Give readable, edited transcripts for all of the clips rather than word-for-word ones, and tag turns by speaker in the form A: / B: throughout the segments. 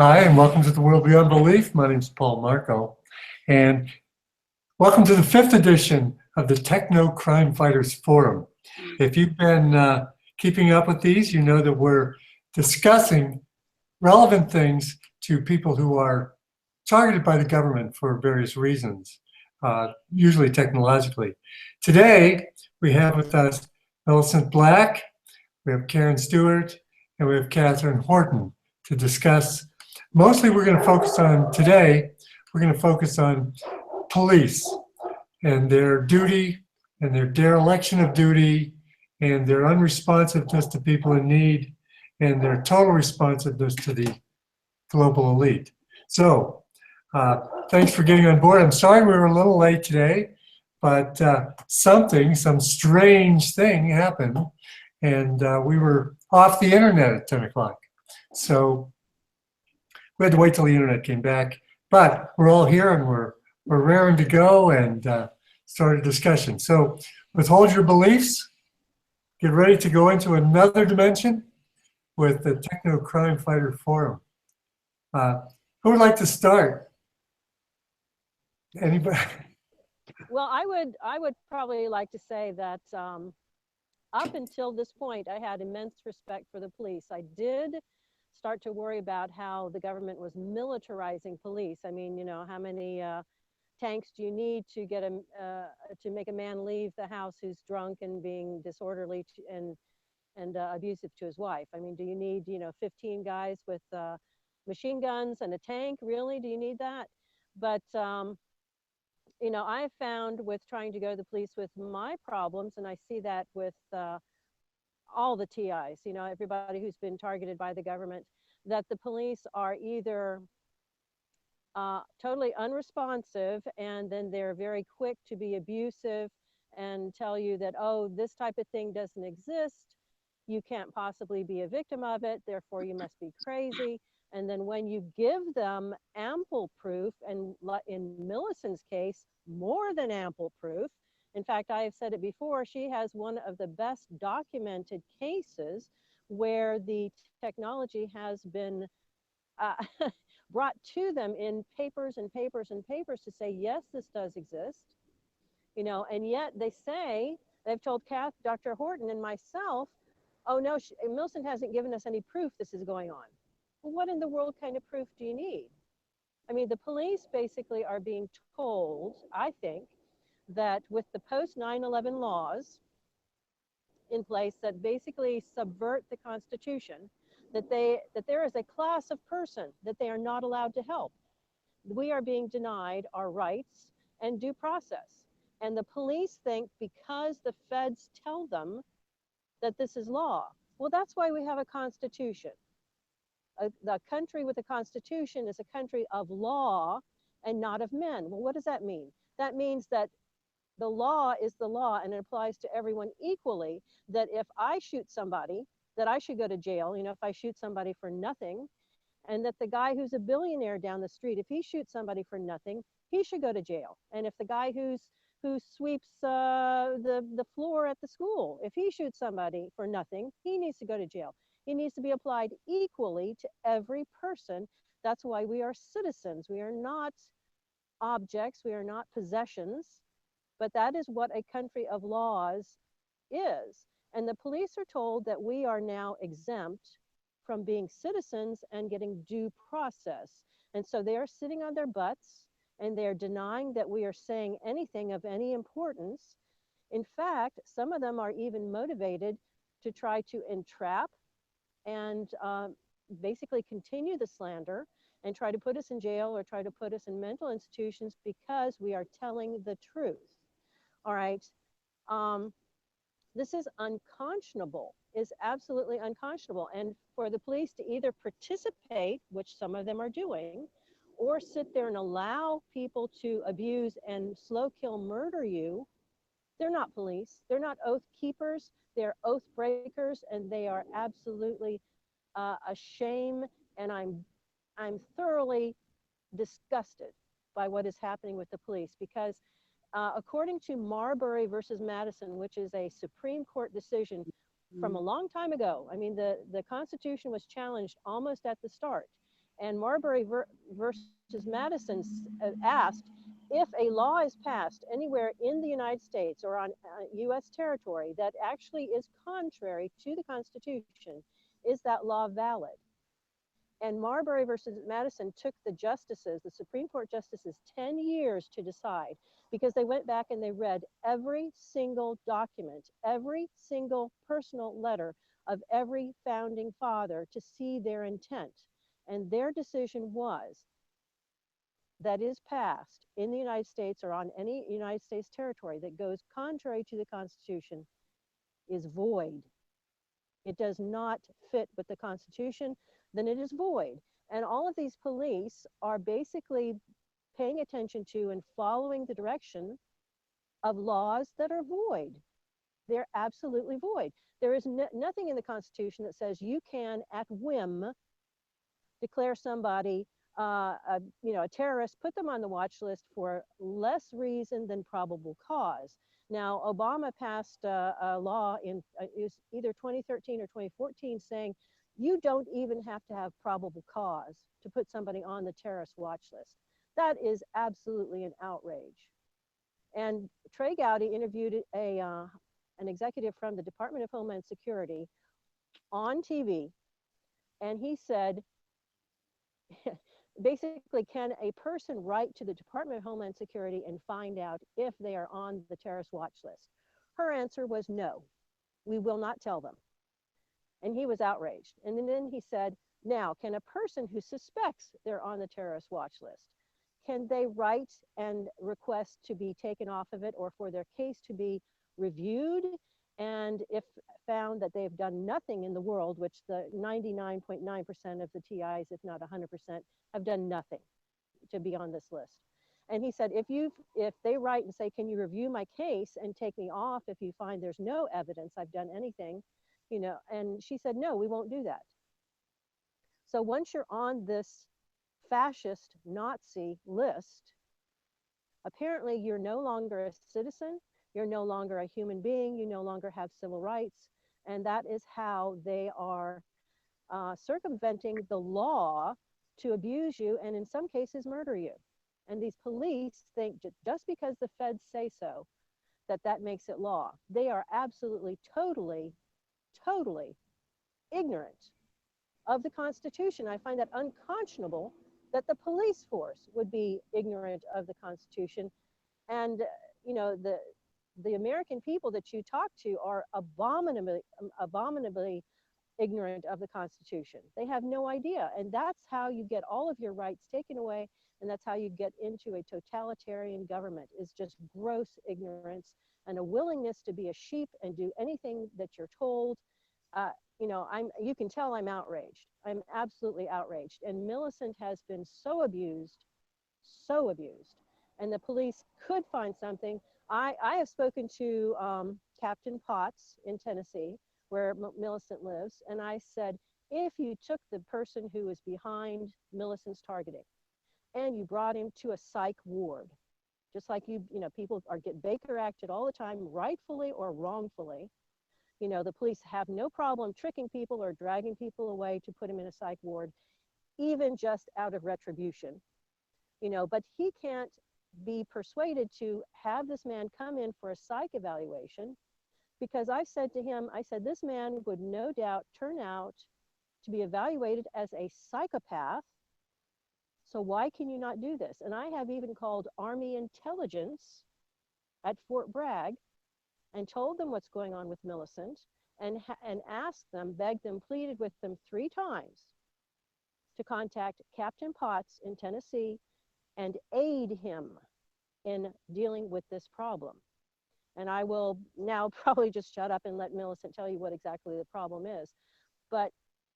A: Hi, and welcome to the World Beyond Belief. My name is Paul Marco, and welcome to the 5th edition of the Techno-Crime Fighters Forum. If you've been keeping up with these, you know that we're discussing relevant things to people who are targeted by the government for various reasons, usually technologically. Today, we have with us Millicent Black, we have Karen Stewart, and we have Catherine Horton to discuss. Mostly we're going to focus on today, we're going to focus on police and their duty and their dereliction of duty and their unresponsiveness to people in need and their total responsiveness to the global elite. So thanks for getting on board. I'm sorry we were a little late today, but some strange thing happened and we were off the internet at 10 o'clock. So we had to wait till the internet came back, but we're all here and we're raring to go and start a discussion. So withhold your beliefs, get ready to go into another dimension with the Techno-Crime Fighter Forum. Who would like to start? Anybody?
B: Well, I would probably like to say that up until this point, I had immense respect for the police. I did start to worry about how the government was militarizing police. I mean, you know, how many tanks do you need to get to make a man leave the house who's drunk and being disorderly and abusive to his wife? I mean, do you need, 15 guys with machine guns and a tank? Really? Do you need that? But I have found with trying to go to the police with my problems, and I see that with all the TIs, everybody who's been targeted by the government, that the police are either totally unresponsive, and then they're very quick to be abusive and tell you that, oh, this type of thing doesn't exist. You can't possibly be a victim of it, therefore you must be crazy. And then when you give them ample proof, and in Millicent's case, more than ample proof, in fact, I have said it before, she has one of the best documented cases where the technology has been brought to them in papers and papers and papers to say, yes, this does exist. And yet they say, they've told Dr. Horton and myself, oh no, Millicent hasn't given us any proof this is going on. Well, what in the world kind of proof do you need? I mean, the police basically are being told, I think, that with the post 9/11 laws in place that basically subvert the Constitution, that there is a class of person that they are not allowed to help. We are being denied our rights and due process. And the police think because the feds tell them that this is law. Well, that's why we have a constitution. The country with a constitution is a country of law and not of men. Well, what does that mean? That means that the law is the law and it applies to everyone equally, that if I shoot somebody, that I should go to jail, if I shoot somebody for nothing, and that the guy who's a billionaire down the street, if he shoots somebody for nothing, he should go to jail. And if the guy who sweeps the floor at the school, if he shoots somebody for nothing, he needs to go to jail. It needs to be applied equally to every person. That's why we are citizens. We are not objects. We are not possessions. But that is what a country of laws is. And the police are told that we are now exempt from being citizens and getting due process. And so they are sitting on their butts and they're denying that we are saying anything of any importance. In fact, some of them are even motivated to try to entrap and basically continue the slander and try to put us in jail or try to put us in mental institutions because we are telling the truth. All right. This is unconscionable, is absolutely unconscionable. And for the police to either participate, which some of them are doing, or sit there and allow people to abuse and slow kill murder you, they're not police. They're not oath keepers. They're oath breakers, and they are absolutely a shame. And I'm thoroughly disgusted by what is happening with the police because according to Marbury versus Madison, which is a Supreme Court decision from a long time ago, I mean, the Constitution was challenged almost at the start. And Marbury versus Madison asked, if a law is passed anywhere in the United States or on US territory that actually is contrary to the Constitution, is that law valid? And Marbury versus Madison took the justices, the Supreme Court justices, 10 years to decide, because they went back and they read every single document, every single personal letter of every founding father to see their intent. And their decision was that is passed in the United States or on any United States territory that goes contrary to the Constitution is void. It does not fit with the Constitution, then it is void. And all of these police are basically paying attention to and following the direction of laws that are void. They're absolutely void. There is nothing in the Constitution that says you can, at whim, declare somebody a terrorist, put them on the watch list for less reason than probable cause. Now, Obama passed a law in either 2013 or 2014 saying you don't even have to have probable cause to put somebody on the terrorist watch list. That is absolutely an outrage. And Trey Gowdy interviewed an executive from the Department of Homeland Security on TV, and he said, basically, can a person write to the Department of Homeland Security and find out if they are on the terrorist watch list? Her answer was no, we will not tell them. And he was outraged. And then he said, now, can a person who suspects they're on the terrorist watch list, can they write and request to be taken off of it or for their case to be reviewed? And if found that they've done nothing in the world, which the 99.9% of the TIs, if not 100%, have done nothing to be on this list. And he said, if they write and say, can you review my case and take me off if you find there's no evidence I've done anything, and she said, no, we won't do that. So once you're on this fascist Nazi list, apparently you're no longer a citizen, you're no longer a human being, you no longer have civil rights, and that is how they are circumventing the law to abuse you and in some cases murder you. And these police think just because the feds say so, that makes it law. They are absolutely, totally ignorant of the Constitution. I find that unconscionable that the police force would be ignorant of the Constitution. And the American people that you talk to are abominably ignorant of the Constitution. They have no idea. And that's how you get all of your rights taken away. And that's how you get into a totalitarian government, is just gross ignorance and a willingness to be a sheep and do anything that you're told. You can tell I'm outraged. I'm absolutely outraged. And Millicent has been so abused. And the police could find something. I have spoken to Captain Potts in Tennessee, where Millicent lives, and I said, if you took the person who was behind Millicent's targeting and you brought him to a psych ward, just like people get Baker acted all the time, rightfully or wrongfully, the police have no problem tricking people or dragging people away to put him in a psych ward, even just out of retribution, but he can't be persuaded to have this man come in for a psych evaluation, because I said to him, this man would no doubt turn out to be evaluated as a psychopath. So why can you not do this? And I have even called Army intelligence at Fort Bragg and told them what's going on with Millicent and asked them, begged them, pleaded with them 3 times to contact Captain Potts in Tennessee and aid him in dealing with this problem. And I will now probably just shut up and let Millicent tell you what exactly the problem is. But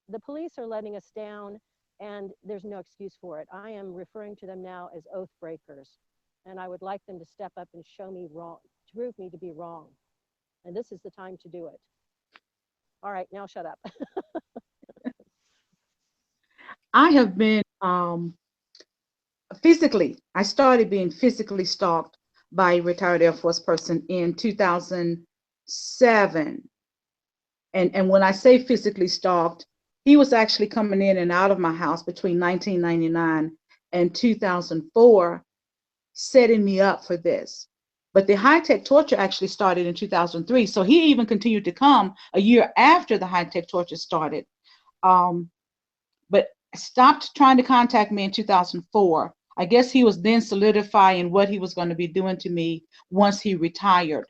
B: the police are letting us down, and there's no excuse for it. I am referring to them now as oath breakers. And I would like them to step up and show me wrong, to prove me to be wrong. And this is the time to do it. All right, now shut up.
C: I have been I started being physically stalked by a retired Air Force person in 2007. And when I say physically stalked, He was actually coming in and out of my house between 1999 and 2004, setting me up for this. But the high-tech torture actually started in 2003. So he even continued to come a year after the high-tech torture started. But stopped trying to contact me in 2004. I guess he was then solidifying what he was going to be doing to me once he retired.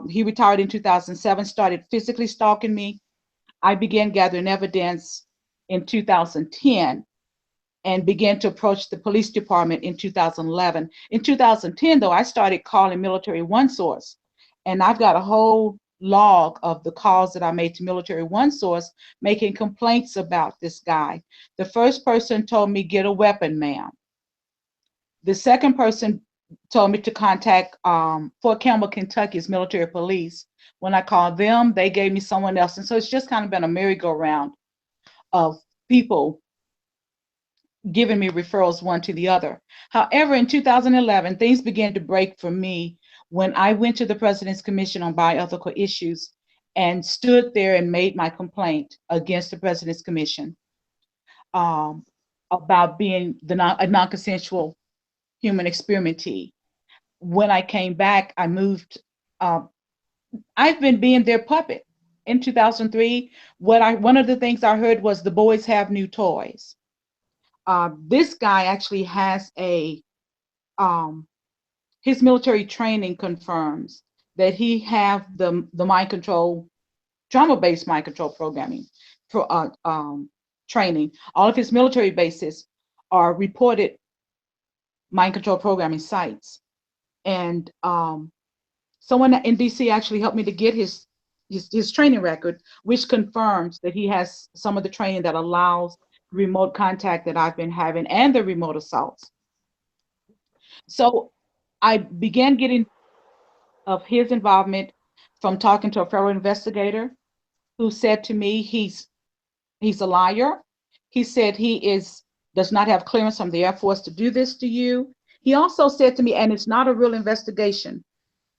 C: He retired in 2007, started physically stalking me. I began gathering evidence in 2010 and began to approach the police department in 2011. In 2010, though, I started calling Military One Source, and I've got a whole log of the calls that I made to Military One Source making complaints about this guy. The first person told me, get a weapon, ma'am. The second person told me to contact Fort Campbell, Kentucky's military police. When I called them, they gave me someone else. And so it's just kind of been a merry-go-round of people giving me referrals one to the other. However, in 2011, things began to break for me when I went to the President's Commission on Bioethical Issues and stood there and made my complaint against the President's Commission about being a non-consensual human experimentee. When I came back, I moved. I've been being their puppet. In 2003, one of the things I heard was the boys have new toys. This guy actually has his military training confirms that he have the mind control, trauma-based mind control programming training. All of his military bases are reported mind control programming sites. And someone in DC actually helped me to get his training record, which confirms that he has some of the training that allows remote contact that I've been having and the remote assaults. So I began getting of his involvement from talking to a federal investigator who said to me, he's a liar. He said he does not have clearance from the Air Force to do this to you. He also said to me, and it's not a real investigation.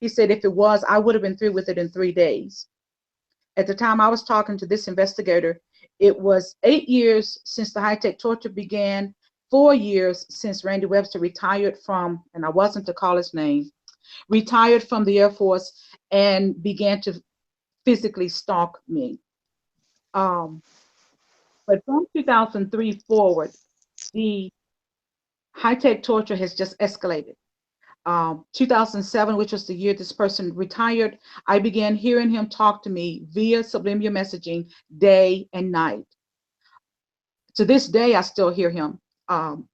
C: He said, if it was, I would have been through with it in 3 days. At the time I was talking to this investigator, it was 8 years since the high-tech torture began, 4 years since Randy Webster retired from, and I wasn't to call his name, retired from the Air Force and began to physically stalk me. But from 2003 forward, the high-tech torture has just escalated. 2007, which was the year this person retired, I began hearing him talk to me via subliminal messaging day and night. To this day, I still hear him. And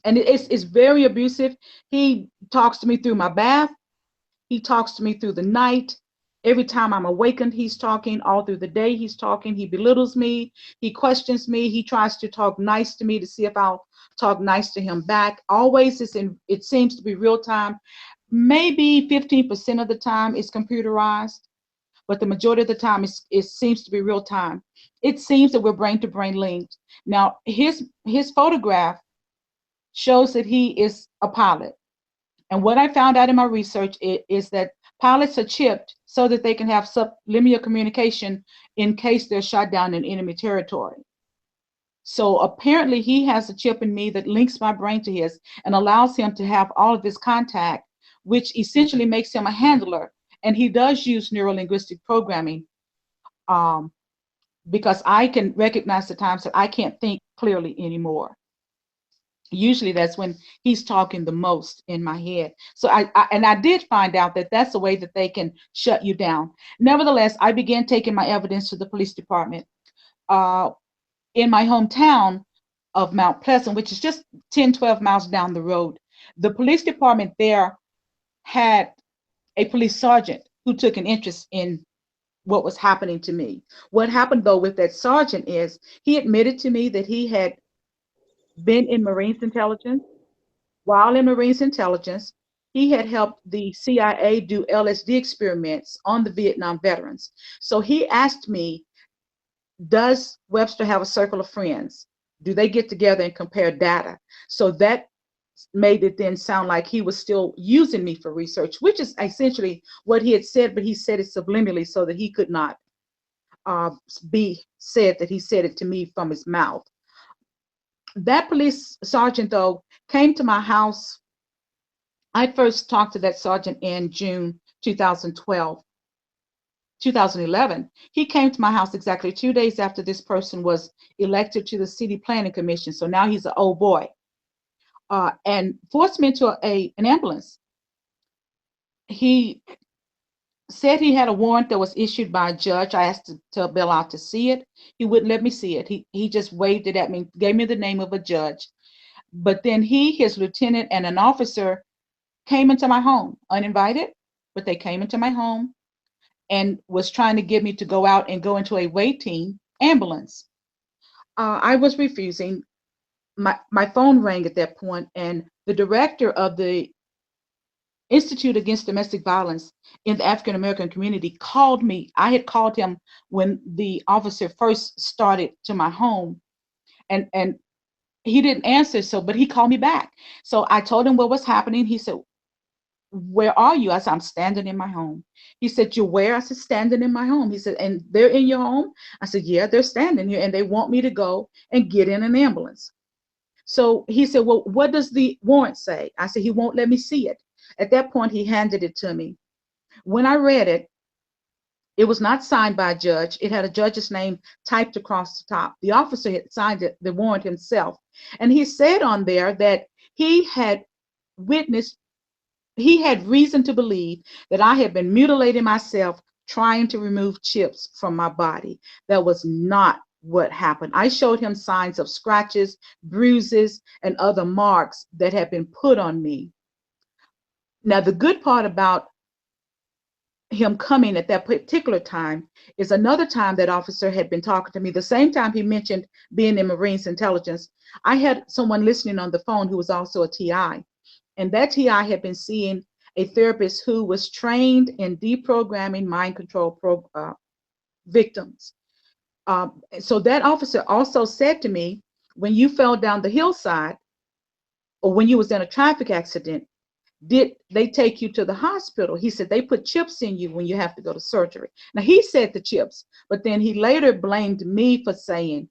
C: it's very abusive. He talks to me through my bath. He talks to me through the night. Every time I'm awakened, he's talking. All through the day, he's talking. He belittles me. He questions me. He tries to talk nice to me to see if I'll talk nice to him back. Always, it seems to be real time. Maybe 15% of the time it's computerized, but the majority of the time it seems to be real time. It seems that we're brain to brain linked. Now, his photograph shows that he is a pilot. And what I found out in my research is that pilots are chipped so that they can have subliminal communication in case they're shot down in enemy territory. So apparently he has a chip in me that links my brain to his and allows him to have all of this contact, which essentially makes him a handler. And he does use neuro-linguistic programming because I can recognize the times that I can't think clearly anymore. Usually that's when he's talking the most in my head. So I did find out that that's the way that they can shut you down. Nevertheless, I began taking my evidence to the police department in my hometown of Mount Pleasant, which is just 10, 12 miles down the road. The police department there had a police sergeant who took an interest in what was happening to me. What happened though with that sergeant is he admitted to me that he had been in Marines intelligence. While in Marines intelligence, he had helped the CIA do LSD experiments on the Vietnam veterans. So he asked me, does Webster have a circle of friends? Do they get together and compare data? So that made it then sound like he was still using me for research, which is essentially what he had said, but he said it subliminally so that he could not B said that he said it to me from his mouth. That police sergeant, though, came to my house. I first talked to that sergeant in June 2011. He came to my house exactly 2 days after this person was elected to the city planning commission. So now he's an old boy, and forced me into an ambulance. He said he had a warrant that was issued by a judge. I asked to bail out to see it. He wouldn't let me see it. He just waved it at me, gave me the name of a judge. But then his lieutenant, and an officer came into my home, uninvited, but they came into my home and was trying to get me to go out and go into a waiting ambulance. I was refusing. My phone rang at that point, and the director of the Institute Against Domestic Violence in the African American community called me. I had called him when the officer first started to my home, and he didn't answer. But he called me back. So I told him what was happening. He said, "Where are you?" I said, "I'm standing in my home." He said, "You're where?" I said, "Standing in my home." He said, "And they're in your home?" I said, "Yeah, they're standing here, and they want me to go and get in an ambulance." So he said, "Well, what does the warrant say?" I said, "He won't let me see it." At that point, he handed it to me. When I read it, it was not signed by a judge. It had a judge's name typed across the top. The officer had signed it, the warrant himself. And he said on there that he had reason to believe that I had been mutilating myself trying to remove chips from my body. That was not what happened. I showed him signs of scratches, bruises, and other marks that had been put on me. Now, the good part about him coming at that particular time is another time that officer had been talking to me. The same time he mentioned being in Marines intelligence, I had someone listening on the phone who was also a TI. And that TI had been seeing a therapist who was trained in deprogramming mind control victims. So that officer also said to me, when you fell down the hillside or when you was in a traffic accident, did they take you to the hospital? He said, they put chips in you when you have to go to surgery. Now, he said the chips, but then he later blamed me for saying,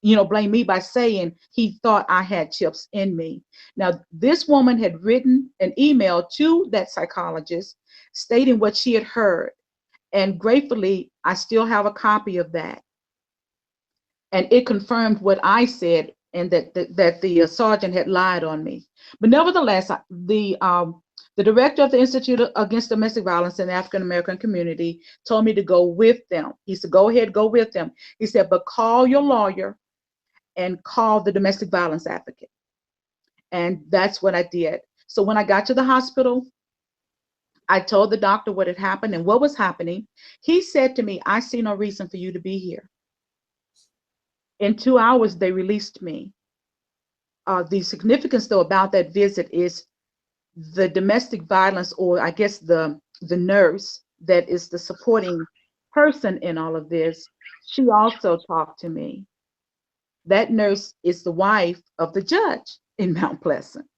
C: blamed me by saying he thought I had chips in me. Now, this woman had written an email to that psychologist stating what she had heard. And gratefully, I still have a copy of that. And it confirmed what I said, and that the sergeant had lied on me. But nevertheless, the director of the Institute Against Domestic Violence in the African American community told me to go with them. He said, "Go ahead, go with them." He said, "But call your lawyer and call the domestic violence advocate." And that's what I did. So when I got to the hospital, I told the doctor what had happened and what was happening. He said to me, "I see no reason for you to be here." In 2 hours, they released me. The significance, though, about that visit is the domestic violence, or I guess the nurse that is the supporting person in all of this, she also talked to me. That nurse is the wife of the judge in Mount Pleasant.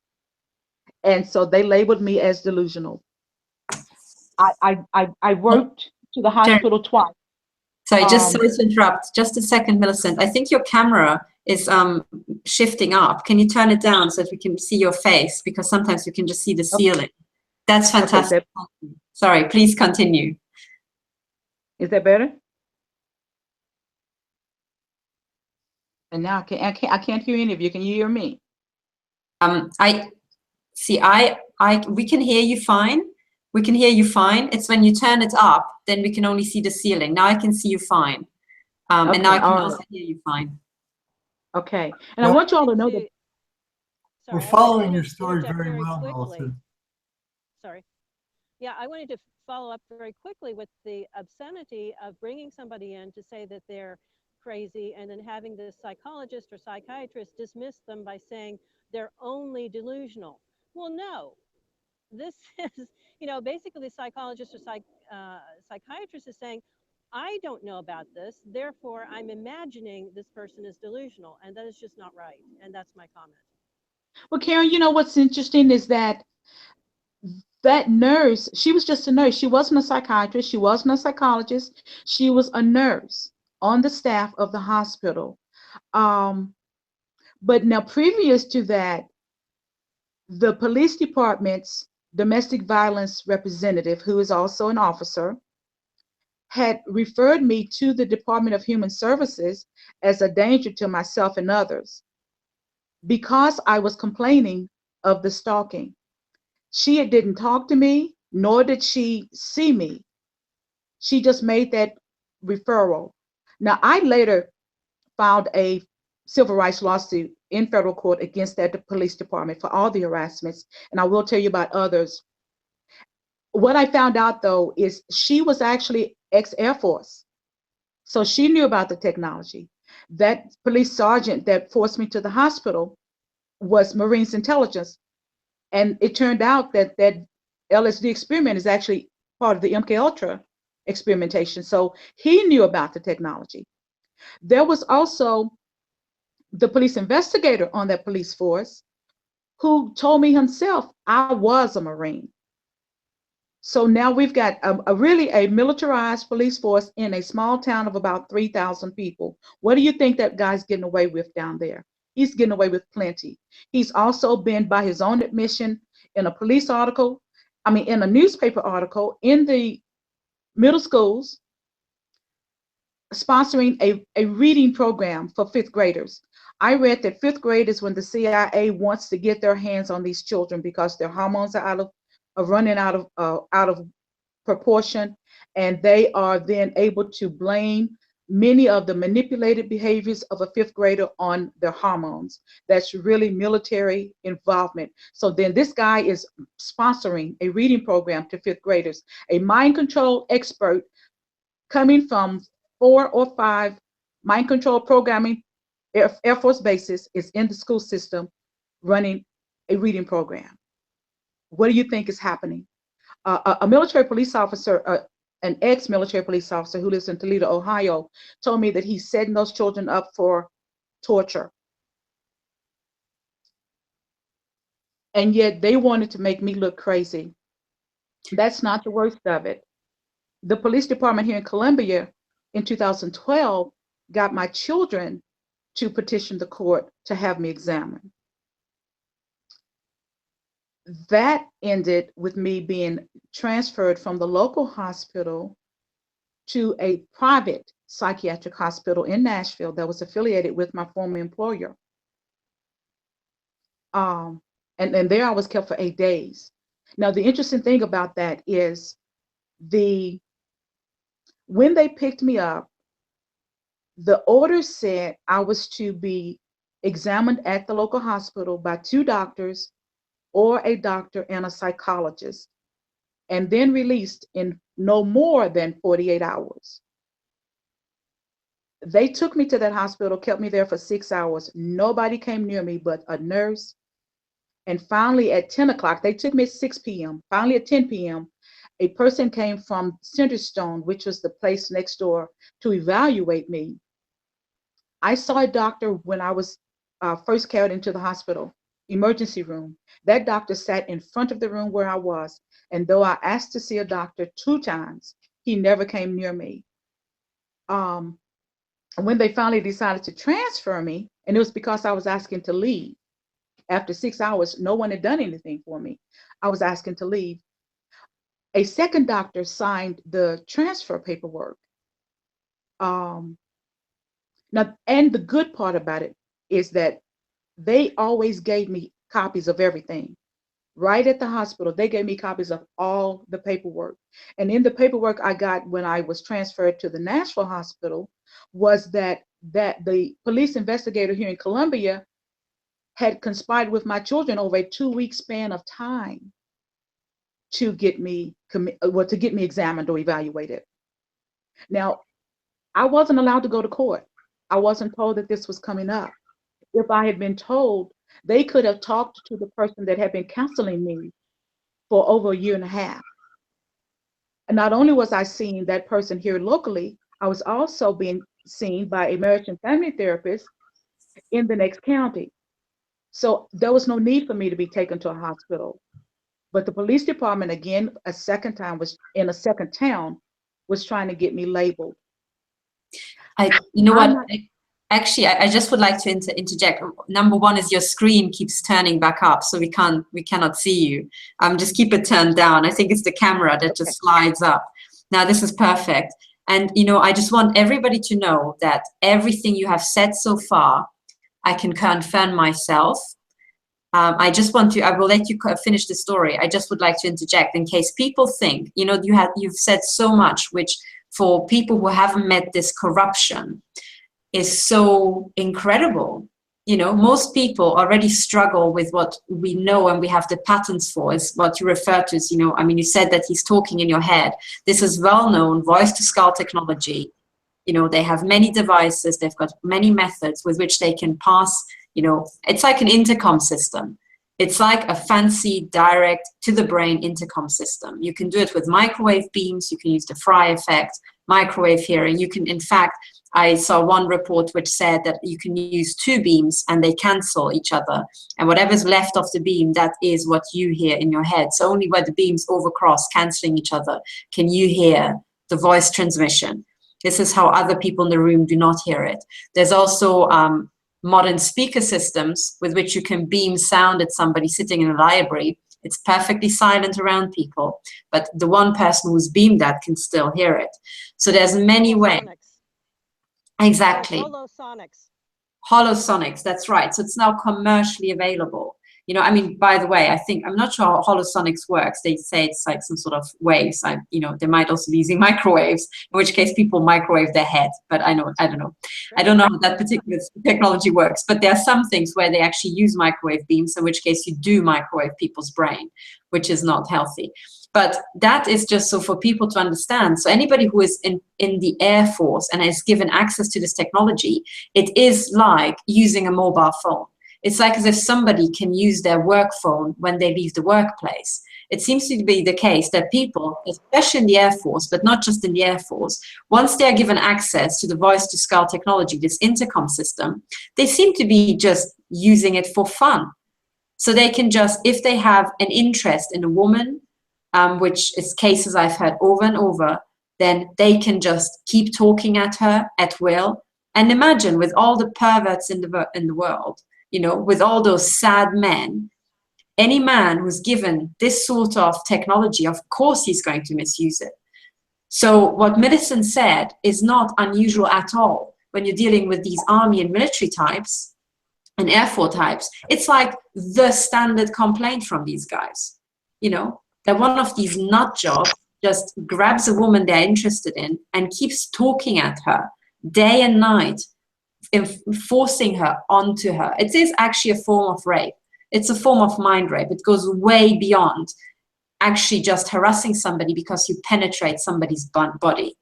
C: And so they labeled me as delusional. I worked to the hospital twice.
D: Sorry, just sorry to interrupt. Just a second, Millicent. I think your camera is shifting up. Can you turn it down so that we can see your face? Because sometimes we can just see the ceiling. That's fantastic. Okay, sorry, please continue.
C: Is that better? And now I can't hear any of you. Can you hear me?
D: We can hear you fine. We can hear you fine. It's when you turn it up, then we can only see the ceiling. Now I can see you fine. Okay, and now I can also hear you fine.
C: Okay. And I want you all to know that
A: we're following your story very well, Melissa.
B: Sorry. Yeah, I wanted to follow up very quickly with the obscenity of bringing somebody in to say that they're crazy and then having the psychologist or psychiatrist dismiss them by saying they're only delusional. Well, no. This is, basically the psychologist or psychiatrist is saying, I don't know about this, therefore I'm imagining this person is delusional, and that is just not right. And that's my comment.
C: Well, Karen, what's interesting is that that nurse, she was just a nurse. She wasn't a psychiatrist. She wasn't a psychologist. She was a nurse on the staff of the hospital. But now previous to that, the police department's domestic violence representative, who is also an officer, had referred me to the Department of Human Services as a danger to myself and others because I was complaining of the stalking. She didn't talk to me, nor did she see me. She just made that referral. Now, I later filed a civil rights lawsuit in federal court against that police department for all the harassments, and I will tell you about others. What I found out, though, is she was actually ex-Air Force, so she knew about the technology. That police sergeant that forced me to the hospital was Marines intelligence, and it turned out that that LSD experiment is actually part of the MK Ultra experimentation, so he knew about the technology. There was also the police investigator on that police force who told me himself I was a Marine. So now we've got a really militarized police force in a small town of about 3,000 people. What do you think that guy's getting away with down there? He's getting away with plenty. He's also been, by his own admission, in a police article, in a newspaper article, in the middle schools, sponsoring a reading program for 5th graders. I read that 5th graders, when the CIA wants to get their hands on these children because their hormones are running out of proportion, and they are then able to blame many of the manipulated behaviors of a 5th grader on their hormones. That's really military involvement. So then this guy is sponsoring a reading program to 5th graders, a mind control expert coming from 4 or 5 mind control programming Air Force bases is in the school system running a reading program. What do you think is happening? A military police officer, an ex-military police officer who lives in Toledo, Ohio, told me that he's setting those children up for torture. And yet they wanted to make me look crazy. That's not the worst of it. The police department here in Columbia in 2012 got my children to petition the court to have me examined. That ended with me being transferred from the local hospital to a private psychiatric hospital in Nashville that was affiliated with my former employer. And there I was kept for 8 days. Now, the interesting thing about that is when they picked me up, the order said I was to be examined at the local hospital by 2 doctors or a doctor and a psychologist, and then released in no more than 48 hours. They took me to that hospital, kept me there for 6 hours. Nobody came near me but a nurse. And finally at 10 o'clock, they took me at 6 p.m. Finally at 10 p.m., a person came from Centerstone, which was the place next door, to evaluate me. I saw a doctor when I was first carried into the hospital emergency room. That doctor sat in front of the room where I was, and though I asked to see a doctor 2 times, he never came near me. When they finally decided to transfer me, and it was because I was asking to leave. After 6 hours, no one had done anything for me. I was asking to leave. A second doctor signed the transfer paperwork. Now, and the good part about it is that they always gave me copies of everything. Right at the hospital, they gave me copies of all the paperwork. And in the paperwork I got when I was transferred to the Nashville hospital was that the police investigator here in Columbia had conspired with my children over a 2-week span of time to get me examined or evaluated. Now, I wasn't allowed to go to court. I wasn't told that this was coming up. If I had been told, they could have talked to the person that had been counseling me for over 1.5 years. And not only was I seeing that person here locally, I was also being seen by a marriage and family therapist in the next county. So there was no need for me to be taken to a hospital. But the police department, again, a second time, was in a second town, was trying to get me labeled.
D: You know what?
C: I'm not-
D: Actually, I just would like to interject. Number one is your screen keeps turning back up, so we cannot see you. Just keep it turned down. I think it's the camera that just slides up. Now this is perfect. And you know, I just want everybody to know that everything you have said so far, I can confirm myself. I will let you finish the story. I just would like to interject in case people think, you know, you've said so much, which for people who haven't met this corruption is so incredible. You know, most people already struggle with what we know and we have the patterns for, is what you refer to as, you know, I mean, you said that he's talking in your head. This is well-known voice-to-skull technology. You know, they have many devices, they've got many methods with which they can pass, you know, it's like an intercom system. It's like a fancy direct to the brain intercom system. You can do it with microwave beams, you can use the Fry effect, microwave hearing. You can, in fact, I saw one report which said that you can use 2 beams and they cancel each other. And whatever's left of the beam, that is what you hear in your head. So only where the beams overcross, canceling each other, can you hear the voice transmission. This is how other people in the room do not hear it. There's also modern speaker systems with which you can beam sound at somebody sitting in a library. It's perfectly silent around people, but the one person who's beamed at can still hear it. So there's many ways. Exactly.
B: Holosonics.
D: Holosonics, that's right. So it's now commercially available. You know, I mean, by the way, I'm not sure how holosonics works. They say it's like some sort of waves. You know, they might also be using microwaves, in which case people microwave their head. But I don't know. I don't know how that particular technology works. But there are some things where they actually use microwave beams, in which case you do microwave people's brain, which is not healthy. But that is just so for people to understand. So anybody who is in the Air Force and is given access to this technology, it is like using a mobile phone. It's like as if somebody can use their work phone when they leave the workplace. It seems to be the case that people, especially in the Air Force, but not just in the Air Force, once they are given access to the voice-to-skull technology, this intercom system, they seem to be just using it for fun. So they can just, if they have an interest in a woman, which is cases I've heard over and over, then they can just keep talking at her at will. And imagine with all the perverts in the world, you know, with all those sad men, any man who's given this sort of technology, of course he's going to misuse it. So what Millicent said is not unusual at all when you're dealing with these army and military types and Air Force types. It's like the standard complaint from these guys, you know, that one of these nut jobs just grabs a woman they're interested in and keeps talking at her day and night, forcing her onto her. It is actually a form of rape. It's a form of mind rape. It goes way beyond actually just harassing somebody because you penetrate somebody's body.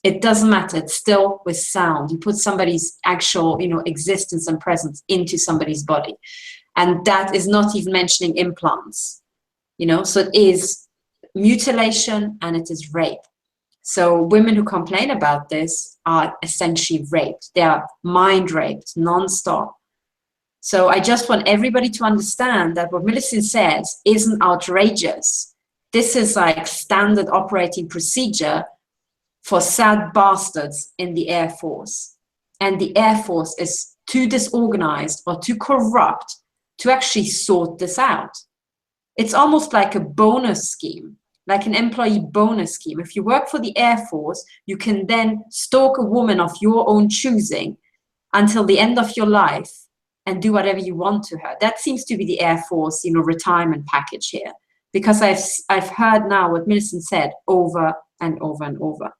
D: It doesn't matter. It's still with sound. You put somebody's actual, you know, existence and presence into somebody's body. And that is not even mentioning implants, you know, so it is mutilation and it is rape. So women who complain about this are essentially raped. They are mind raped nonstop. So I just want everybody to understand that what Millicent says isn't outrageous. This is like standard operating procedure for sad bastards in the Air Force. And the Air Force is too disorganized or too corrupt to actually sort this out. It's almost like a bonus scheme, like an employee bonus scheme. If you work for the Air Force, you can then stalk a woman of your own choosing until the end of your life and do whatever you want to her. That seems to be the Air Force, you know, retirement package here. Because I've heard now what Millicent said over and over and over.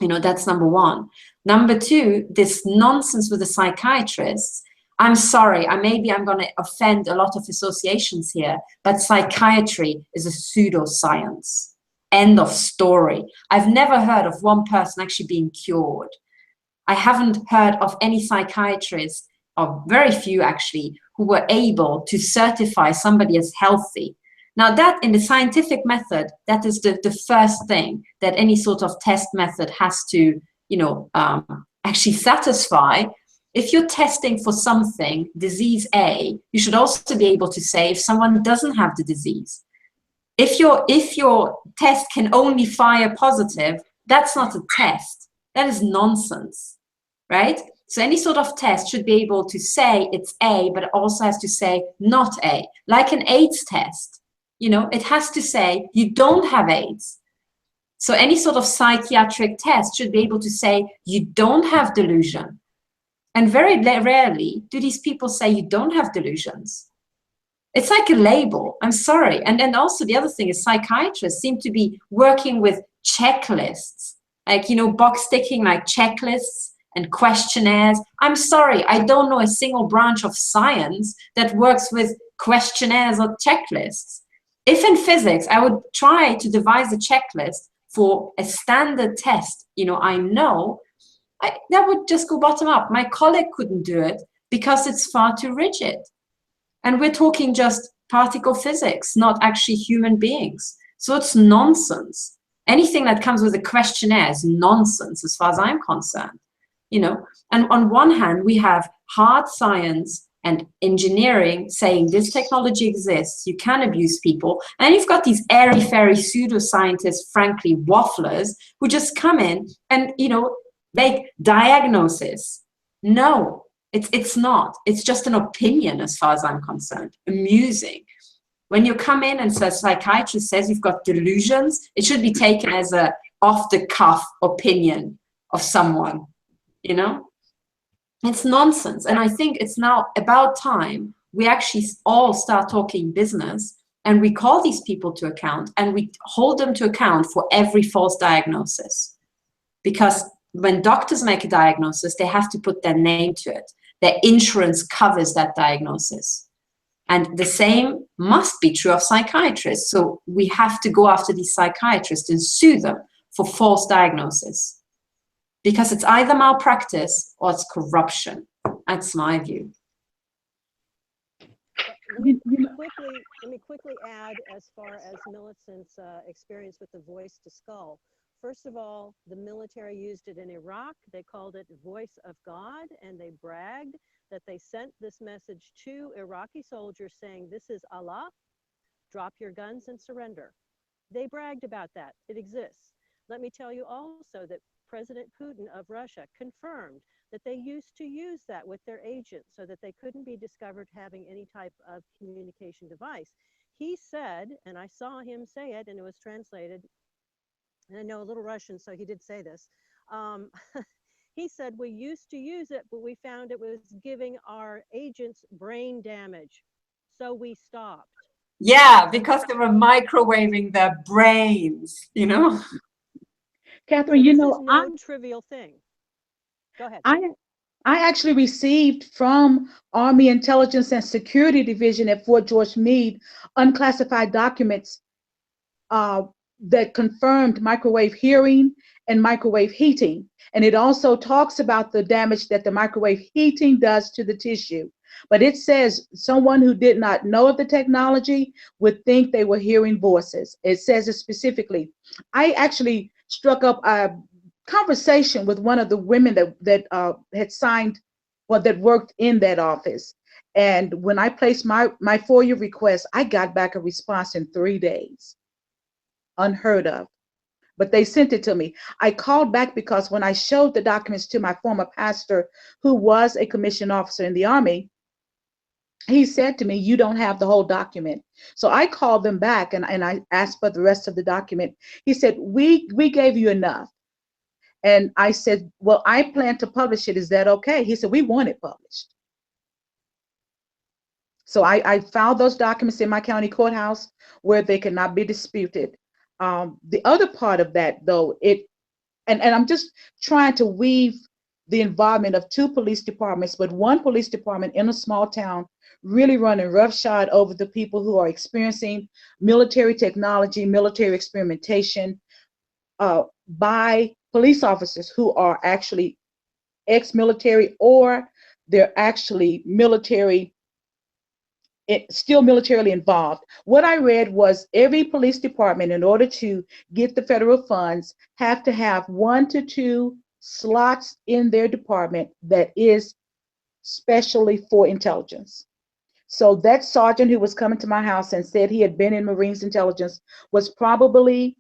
D: You know, that's number one. Number two, this nonsense with the psychiatrists. I'm sorry, maybe I'm going to offend a lot of associations here, but psychiatry is a pseudoscience. End of story. I've never heard of one person actually being cured. I haven't heard of any psychiatrists, or very few actually, who were able to certify somebody as healthy. Now that in the scientific method, that is the first thing that any sort of test method has to, you know, actually satisfy. If you're testing for something, disease A, you should also be able to say if someone doesn't have the disease. If your test can only fire positive, that's not a test. That is nonsense, right? So any sort of test should be able to say it's A, but it also has to say not A, like an AIDS test. You know, it has to say you don't have AIDS. So any sort of psychiatric test should be able to say you don't have delusion. And very rarely do these people say you don't have delusions. It's like a label. I'm sorry. And then also the other thing is psychiatrists seem to be working with checklists, like, you know, box ticking, like checklists and questionnaires. I'm sorry, I don't know a single branch of science that works with questionnaires or checklists. If in physics, I would try to devise a checklist for a standard test, you know, that would just go bottom up. My colleague couldn't do it because it's far too rigid. And we're talking just particle physics, not actually human beings. So it's nonsense. Anything that comes with a questionnaire is nonsense as far as I'm concerned. You know, and on one hand, we have hard science and engineering saying this technology exists, you can abuse people. And you've got these airy-fairy pseudoscientists, frankly, wafflers, who just come in and, you know, make diagnoses. No, it's not. It's just an opinion as far as I'm concerned. Amusing. When you come in and say, a psychiatrist says you've got delusions, it should be taken as a off-the-cuff opinion of someone, you know? It's nonsense. And I think it's now about time we actually all start talking business and we call these people to account and we hold them to account for every false diagnosis. Because when doctors make a diagnosis, they have to put their name to it. Their insurance covers that diagnosis. And the same must be true of psychiatrists. So we have to go after these psychiatrists and sue them for false diagnosis. Because it's either malpractice or it's corruption. That's my view.
B: Let me quickly add as far as Millicent's experience with the voice to skull. First of all, the military used it in Iraq. They called it voice of God, and they bragged that they sent this message to Iraqi soldiers saying, this is Allah, drop your guns and surrender. They bragged about that. It exists. Let me tell you also that President Putin of Russia confirmed that they used to use that with their agents so that they couldn't be discovered having any type of communication device. He said, and I saw him say it and it was translated, and I know a little Russian, so he did say this. He said, we used to use it, but we found it was giving our agents brain damage. So we stopped.
D: Yeah, because they were microwaving their brains, you know?
C: Catherine, you know,
B: no trivial thing. Go ahead.
C: I actually received from Army Intelligence and Security Division at Fort George Meade unclassified documents that confirmed microwave hearing and microwave heating. And it also talks about the damage that the microwave heating does to the tissue. But it says someone who did not know of the technology would think they were hearing voices. It says it specifically. I actually struck up a conversation with one of the women that had signed, well, that worked in that office. And when I placed my FOIA request, I got back a response in 3 days. Unheard of. But they sent it to me. I called back because when I showed the documents to my former pastor, who was a commissioned officer in the Army, he said to me, you don't have the whole document. So I called them back and I asked for the rest of the document. He said, we gave you enough. And I said, well, I plan to publish it. Is that okay? He said, we want it published. So I filed those documents in my county courthouse where they cannot be disputed. The other part of that, though, and I'm just trying to weave the involvement of 2 police departments, but 1 police department in a small town really running roughshod over the people who are experiencing military technology, military experimentation by police officers who are actually ex-military or they're actually military, still militarily involved. What I read was every police department, in order to get the federal funds, have to have 1 to 2 slots in their department that is specially for intelligence. So that sergeant who was coming to my house and said he had been in Marines intelligence was probably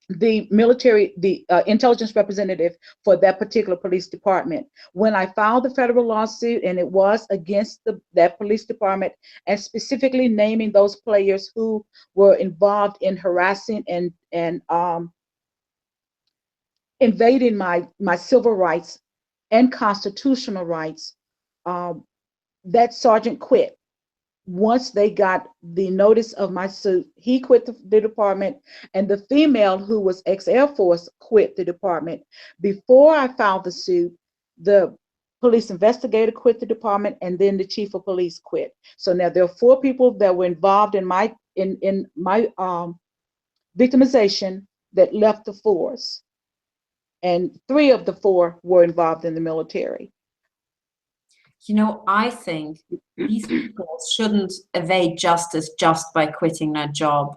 C: the military, the intelligence representative for that particular police department. When I filed the federal lawsuit, and it was against that police department, and specifically naming those players who were involved in harassing and invading my civil rights and constitutional rights, that sergeant quit. Once they got the notice of my suit, he quit the department, and the female who was ex-Air Force quit the department. Before I filed the suit, the police investigator quit the department, and then the chief of police quit. So now there are 4 people that were involved in my victimization that left the force, and 3 of the 4 were involved in the military.
D: You know, I think these people shouldn't evade justice just by quitting their job.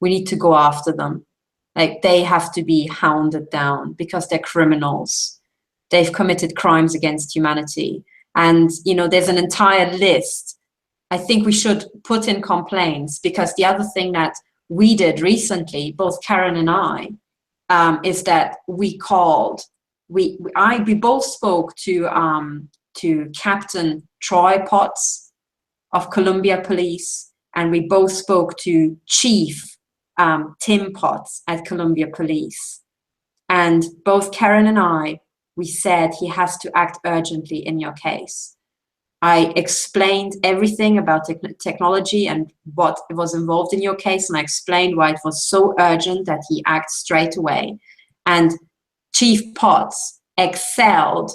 D: We need to go after them. Like, they have to be hounded down because they're criminals. They've committed crimes against humanity. And, you know, there's an entire list. I think we should put in complaints, because the other thing that we did recently, both Karen and I, is that we called, we both spoke to Captain Troy Potts of Columbia Police, and we both spoke to Chief Tim Potts at Columbia Police. And both Karen and I, we said he has to act urgently in your case. I explained everything about technology and what was involved in your case, and I explained why it was so urgent that he acts straight away. And Chief Potts excelled,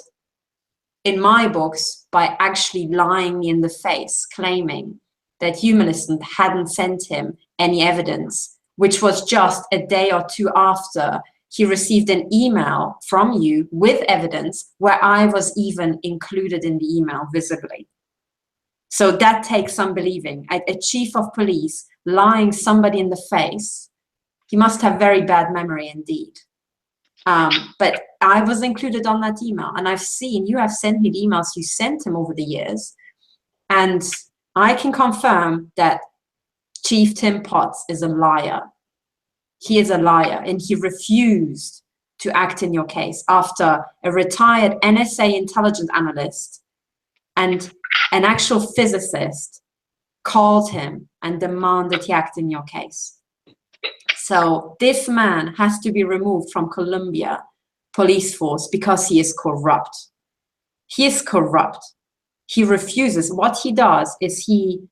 D: in my books, by actually lying me in the face, claiming that Humanism hadn't sent him any evidence, which was just a day or 2 after he received an email from you with evidence, where I was even included in the email visibly. So that takes some believing. A chief of police lying somebody in the face, he must have very bad memory indeed. But I was included on that email, and I've seen, you have sent me the emails you sent him over the years, and I can confirm that Chief Tim Potts is a liar. He is a liar, and he refused to act in your case after a retired NSA intelligence analyst and an actual physicist called him and demanded he act in your case. So this man has to be removed from Columbia police force because he is corrupt. He is corrupt. He refuses. What he does is he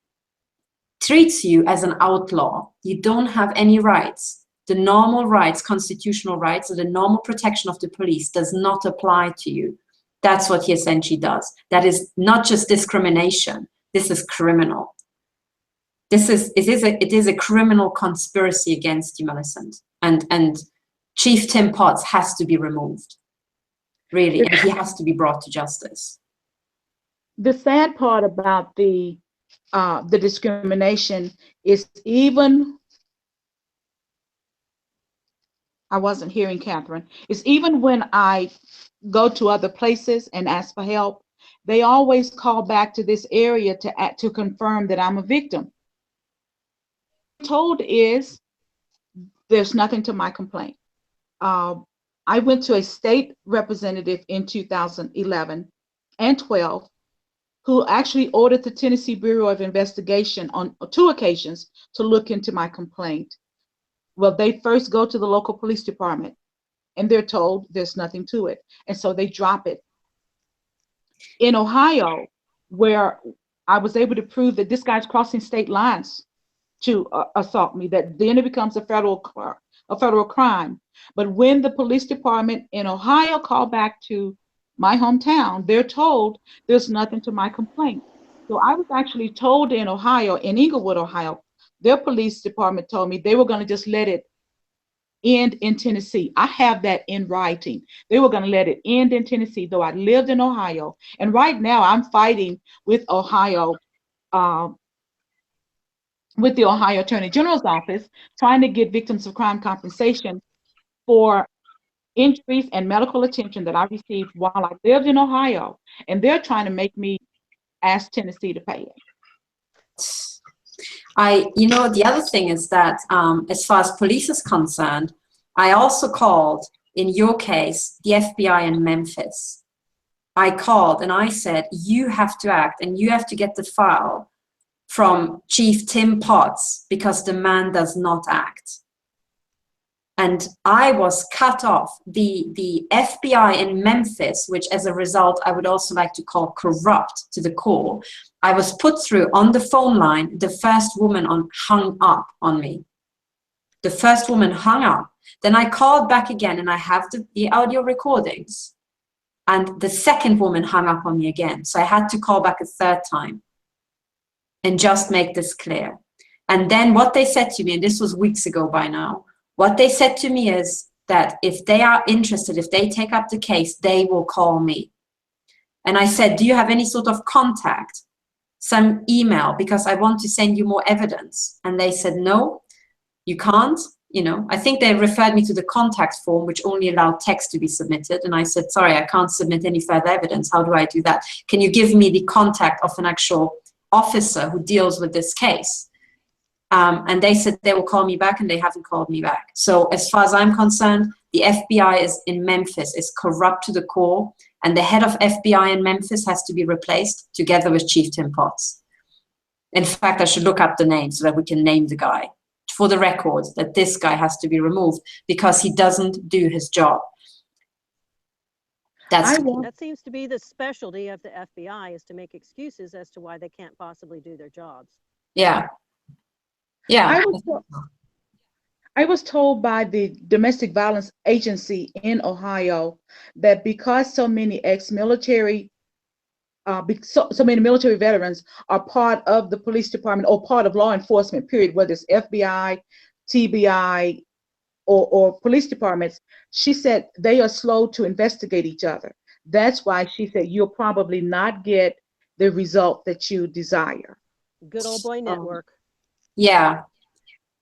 D: treats you as an outlaw. You don't have any rights. The normal rights, constitutional rights, or the normal protection of the police does not apply to you. That's what he essentially does. That is not just discrimination. This is criminal. It is a criminal conspiracy against Humanism. And Chief Tim Potts has to be removed, really, and he has to be brought to justice.
C: The sad part about the discrimination is, even, I wasn't hearing Catherine, is even when I go to other places and ask for help, they always call back to this area to confirm that I'm a victim. Told is there's nothing to my complaint. I went to a state representative in 2011 and 12 who actually ordered the Tennessee Bureau of Investigation on 2 occasions to look into my complaint. Well, they first go to the local police department and they're told there's nothing to it, and so they drop it. In Ohio, where I was able to prove that this guy's crossing state lines to assault me, that then it becomes a federal crime. But when the police department in Ohio called back to my hometown, they're told there's nothing to my complaint. So I was actually told in Ohio, in Englewood, Ohio, their police department told me they were going to just let it end in Tennessee. I have that in writing. They were going to let it end in Tennessee, though I lived in Ohio. And right now I'm fighting with Ohio, with the Ohio Attorney General's office, trying to get victims of crime compensation for injuries and medical attention that I received while I lived in Ohio. And they're trying to make me ask Tennessee to pay it.
D: You know, the other thing is that as far as police is concerned, I also called, in your case, the FBI in Memphis. I called and I said, you have to act and you have to get the file from Chief Tim Potts because the man does not act. And I was cut off. The FBI in Memphis, which as a result, I would also like to call corrupt to the core, I was put through on the phone line. The first woman hung up on me. The first woman hung up. Then I called back again and I have the audio recordings. And the second woman hung up on me again. So I had to call back a third time and just make this clear. And then what they said to me, and this was weeks ago by now, what they said to me is that if they are interested, if they take up the case, they will call me. And I said, do you have any sort of contact? Some email, because I want to send you more evidence. And they said, no, you can't. You know, I think they referred me to the contact form, which only allowed text to be submitted. And I said, sorry, I can't submit any further evidence. How do I do that? Can you give me the contact of an actual officer who deals with this case? And they said they will call me back, and they haven't called me back. So as far as I'm concerned, the FBI is in Memphis is corrupt to the core, and the head of FBI in Memphis has to be replaced together with Chief Tim Potts. In fact, I should look up the name so that we can name the guy for the record, that this guy has to be removed because he doesn't do his job.
B: That seems to be the specialty of the FBI, is to make excuses as to why they can't possibly do their jobs.
D: Yeah. Yeah.
C: I was told by the Domestic Violence Agency in Ohio that because so many ex-military, so many military veterans are part of the police department or part of law enforcement, period, whether it's FBI, TBI, or police departments, she said they are slow to investigate each other. That's why she said you'll probably not get the result that you desire.
B: Good old boy network.
D: Yeah.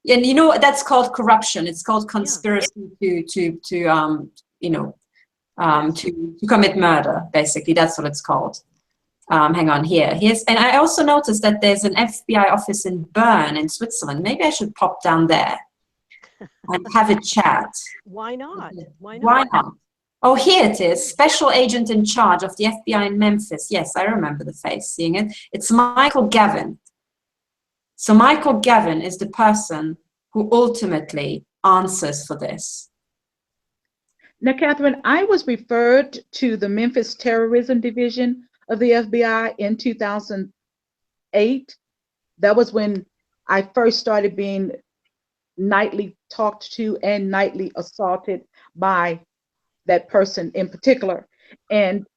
D: And you know, that's called corruption. It's called conspiracy to commit murder, basically. That's what it's called. Hang on, and I also noticed that there's an FBI office in Bern in Switzerland. Maybe I should pop down there and have a chat.
B: Why not?
D: Why not? Oh, here it is. Special agent in charge of the FBI in Memphis. Yes, I remember the face, seeing it. It's Michael Gavin. So Michael Gavin is the person who ultimately answers for this.
C: Now, Catherine, I was referred to the Memphis Terrorism Division of the FBI in 2008. That was when I first started being nightly talked to and nightly assaulted by that person in particular. And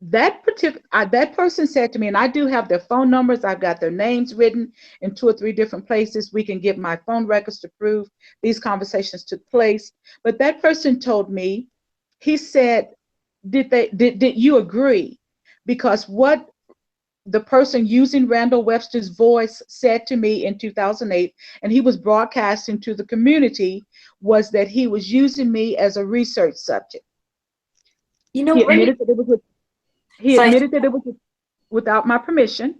C: that person said to me, and I do have their phone numbers, I've got their names written in 2 or 3 different places. We can get my phone records to prove these conversations took place. But that person told me, he said, did you agree? Because what the person using Randall Webster's voice said to me in 2008, and he was broadcasting to the community, was that he was using me as a research subject.
D: You know,
C: he admitted that it was without my permission,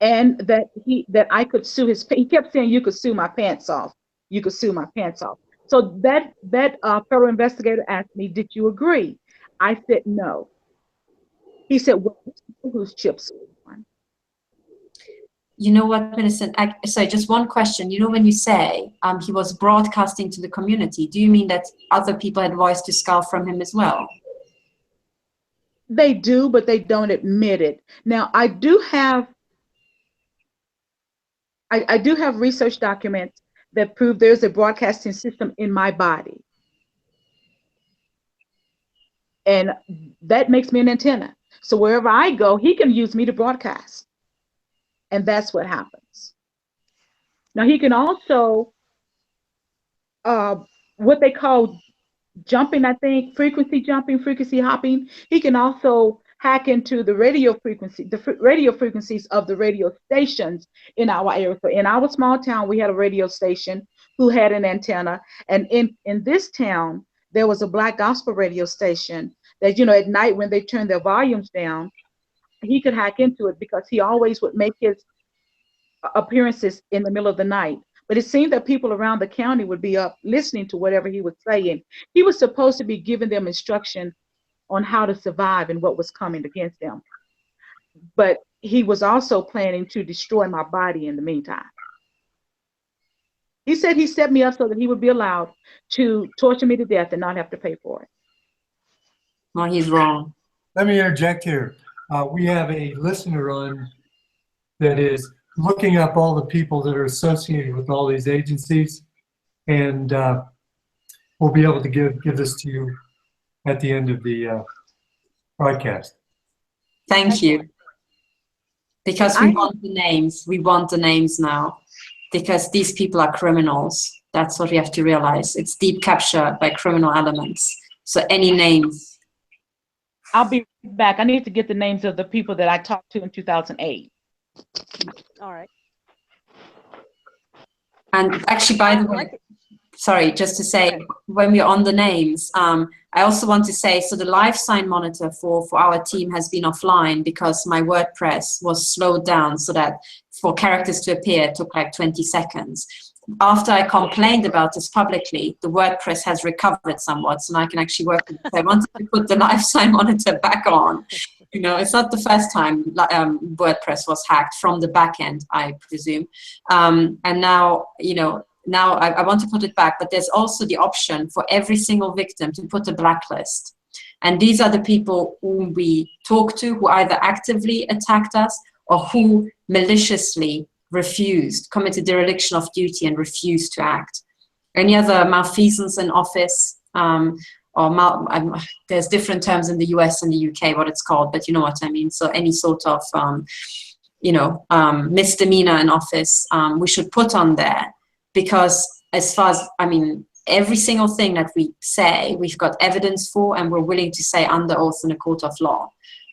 C: and that I could sue his. He kept saying, "You could sue my pants off. You could sue my pants off." So that federal investigator asked me, "Did you agree?" I said no. He said, "Well, whose chips?"
D: You know what, Millicent? Sorry, just one question. You know, when you say he was broadcasting to the community, do you mean that other people had voice to skull from him as well?
C: They do, but they don't admit it. Now, I do have research documents that prove there's a broadcasting system in my body. And that makes me an antenna. So wherever I go, he can use me to broadcast. And that's what happens. Now, he can also, what they call jumping, I think, frequency jumping, frequency hopping. He can also hack into the radio frequencies of the radio stations in our area. So in our small town, we had a radio station who had an antenna. And in this town, there was a Black gospel radio station that, you know, at night when they turned their volumes down, he could hack into it because he always would make his appearances in the middle of the night. But it seemed that people around the county would be up listening to whatever he was saying. He was supposed to be giving them instruction on how to survive and what was coming against them. But he was also planning to destroy my body in the meantime. He said he set me up so that he would be allowed to torture me to death and not have to pay for it.
D: Well, he's wrong.
A: Let me interject here. We have a listener on that is looking up all the people that are associated with all these agencies, and we'll be able to give this to you at the end of the broadcast.
D: Thank you. Because we want the names. We want the names now. Because these people are criminals. That's what we have to realize. It's deep capture by criminal elements. So any names.
C: I'll be back. I need to get the names of the people that I talked to in 2008.
B: All right.
D: And actually, by the way, sorry, just to say, when we're on the names, I also want to say, so the live sign monitor for our team has been offline because my WordPress was slowed down so that for characters to appear, it took like 20 seconds. After I complained about this publicly, the WordPress has recovered somewhat, so now I can actually work with it. I wanted to put the live sign monitor back on. You know, it's not the first time WordPress was hacked from the back end, I presume. And now, you know, now I want to put it back, but there's also the option for every single victim to put a blacklist. And these are the people whom we talk to, who either actively attacked us or who maliciously refused, committed dereliction of duty and refused to act. Any other malfeasance in office, there's different terms in the US and the UK, what it's called, but you know what I mean. So any sort of, misdemeanor in office, we should put on there. Because as far as, I mean, every single thing that we say, we've got evidence for, and we're willing to say under oath in a court of law.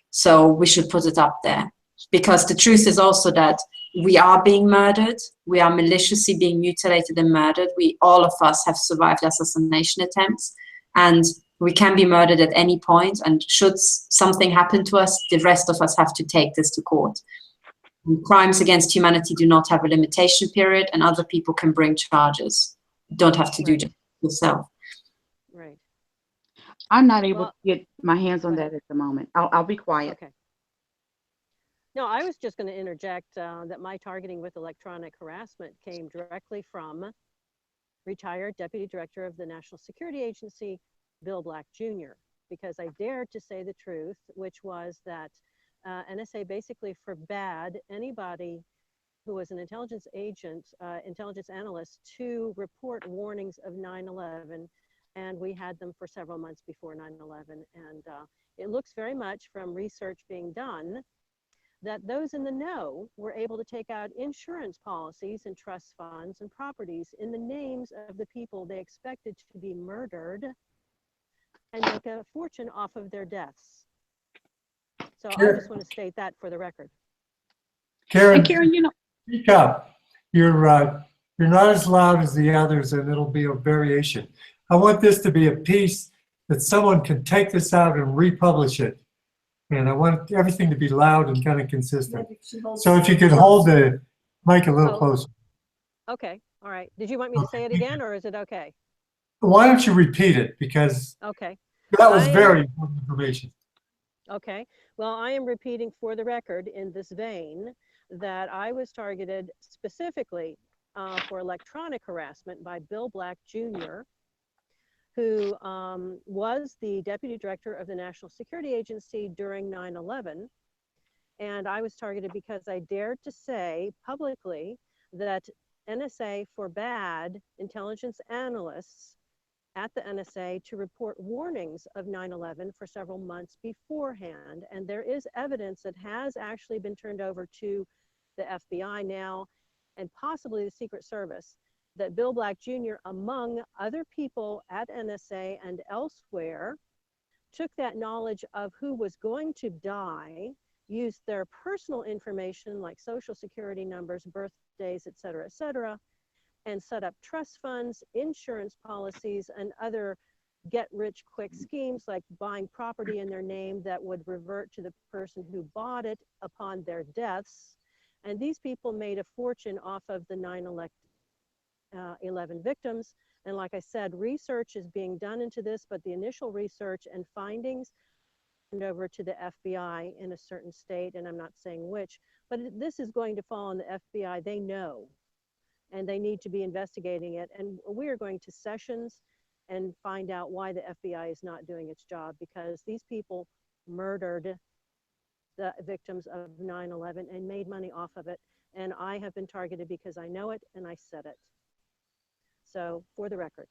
D: So we should put it up there. Because the truth is also that we are being murdered. We are maliciously being mutilated and murdered. All of us have survived assassination attempts. And we can be murdered at any point. And should something happen to us, the rest of us have to take this to court. Crimes against humanity do not have a limitation period, and other people can bring charges. You don't have to do it yourself.
B: Right.
C: I'm not able to get my hands on that at the moment. I'll be quiet.
B: Okay. No, I was just going to interject that my targeting with electronic harassment came directly from retired Deputy Director of the National Security Agency, Bill Black Jr., because I dared to say the truth, which was that NSA basically forbade anybody who was an intelligence agent, intelligence analyst, to report warnings of 9/11, and we had them for several months before 9/11. And it looks very much from research being done that those in the know were able to take out insurance policies and trust funds and properties in the names of the people they expected to be murdered and make a fortune off of their deaths. So I just want to state that for the record.
A: Karen,
C: Karen, you know,
A: speak up. You're not as loud as the others, and it'll be a variation. I want this to be a piece that someone can take this out and republish it. And I want everything to be loud and kind of consistent. So if you could hold the mic a little closer.
B: Okay, all right. Did you want me to say it again, or is it okay?
A: Why don't you repeat it? Because
B: okay,
A: that was very important information.
B: Okay, well, I am repeating for the record in this vein that I was targeted specifically for electronic harassment by Bill Black Jr., who was the Deputy Director of the National Security Agency during 9/11. And I was targeted because I dared to say publicly that NSA forbade intelligence analysts at the NSA to report warnings of 9/11 for several months beforehand. And there is evidence that has actually been turned over to the FBI now, and possibly the Secret Service, that Bill Black Jr., among other people at NSA and elsewhere, took that knowledge of who was going to die, used their personal information like social security numbers, birthdays, et cetera, and set up trust funds, insurance policies, and other get-rich-quick schemes like buying property in their name that would revert to the person who bought it upon their deaths, And these people made a fortune off of the 9/11 victims. And like I said, research is being done into this, but the initial research and findings turned over to the FBI in a certain state, and I'm not saying which, but this is going to fall on the FBI. They know, and they need to be investigating it. And we are going to sessions and find out why the FBI is not doing its job, because these people murdered the victims of 9/11 and made money off of it. And I have been targeted because I know it and I said it. So for the record,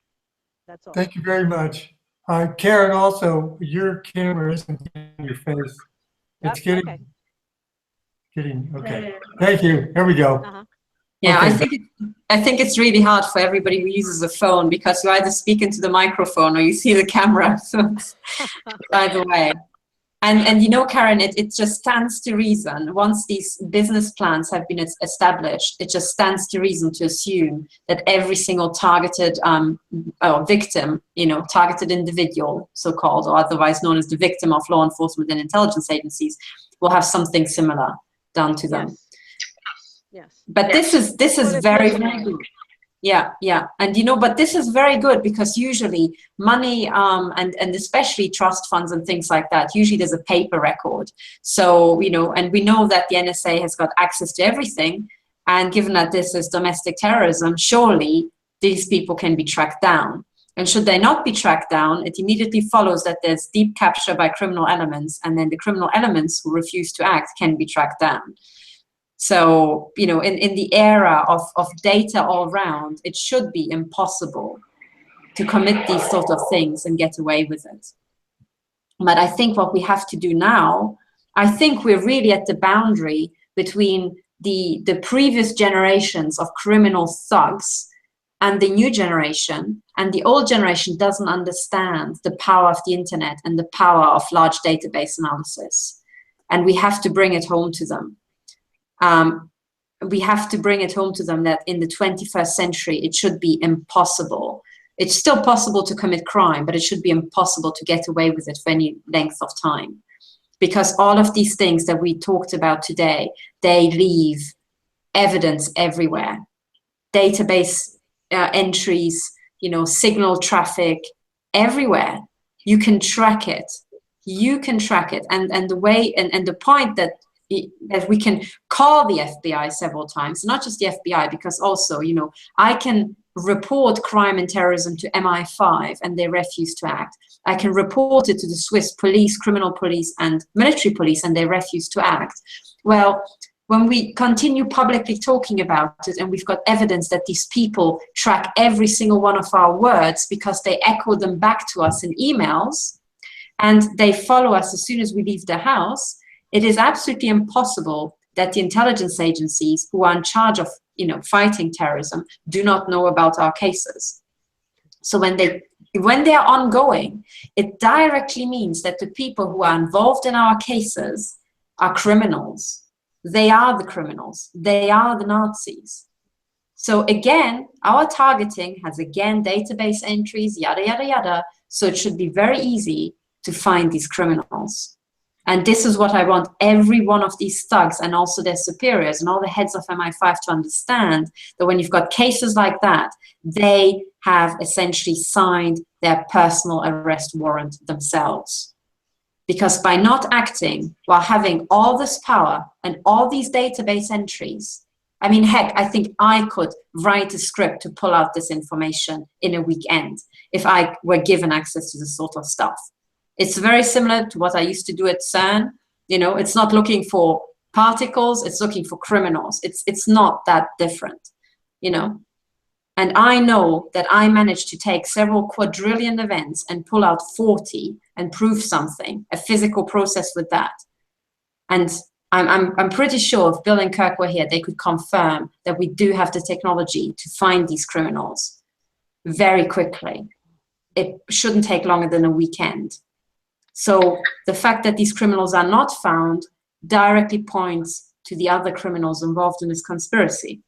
B: that's all.
A: Thank you very much. Karen, also, your camera isn't in your face. It's
B: Yep, okay.
A: okay. Thank you. Here we go.
B: Uh-huh.
D: Yeah,
A: Okay.
D: I think it's really hard for everybody who uses a phone, because you either speak into the microphone or you see the camera. So either way. And you know, Karen, it just stands to reason, once these business plans have been established, it just stands to reason to assume that every single targeted victim, you know, targeted individual, so-called, or otherwise known as the victim of law enforcement and intelligence agencies, will have something similar done to them.
B: Yes. Yes.
D: But this is very, very good. Yeah, yeah. And you know, but this is very good, because usually money and especially trust funds and things like that, usually there's a paper record. So, you know, and we know that the NSA has got access to everything. And given that this is domestic terrorism, surely these people can be tracked down. And should they not be tracked down, it immediately follows that there's deep capture by criminal elements, and then the criminal elements who refuse to act can be tracked down. So, you know, in the era of data all around, it should be impossible to commit these sort of things and get away with it. But I think what we have to do now, I think we're really at the boundary between the previous generations of criminal thugs and the new generation. And the old generation doesn't understand the power of the internet and the power of large database analysis. And we have to bring it home to them. We have to bring it home to them that in the 21st century, it should be impossible. It's still possible to commit crime, but it should be impossible to get away with it for any length of time. Because all of these things that we talked about today, they leave evidence everywhere. Database entries, you know, signal traffic, everywhere. You can track it. You can track it. And the way, and the point that we can call the FBI several times, not just the FBI, because also, you know, I can report crime and terrorism to MI5 and they refuse to act. I can report it to the Swiss police, criminal police and military police, and they refuse to act. Well, when we continue publicly talking about it, and we've got evidence that these people track every single one of our words because they echo them back to us in emails, and they follow us as soon as we leave the house, it is absolutely impossible that the intelligence agencies who are in charge of, you know, fighting terrorism do not know about our cases. So when they are ongoing, it directly means that the people who are involved in our cases are criminals. They are the criminals. They are the Nazis. So again, our targeting has again database entries, yada, yada, yada. So it should be very easy to find these criminals. And this is what I want every one of these thugs and also their superiors and all the heads of MI5 to understand, that when you've got cases like that, they have essentially signed their personal arrest warrant themselves. Because by not acting while having all this power and all these database entries, I mean, heck, I think I could write a script to pull out this information in a weekend if I were given access to this sort of stuff. It's very similar to what I used to do at CERN. You know, it's not looking for particles, it's looking for criminals. It's not that different, you know. And I know that I managed to take several quadrillion events and pull out 40 and prove something, a physical process with that. And I'm pretty sure if Bill and Kirk were here, they could confirm that we do have the technology to find these criminals very quickly. It shouldn't take longer than a weekend. So the fact that these criminals are not found directly points to the other criminals involved in this conspiracy.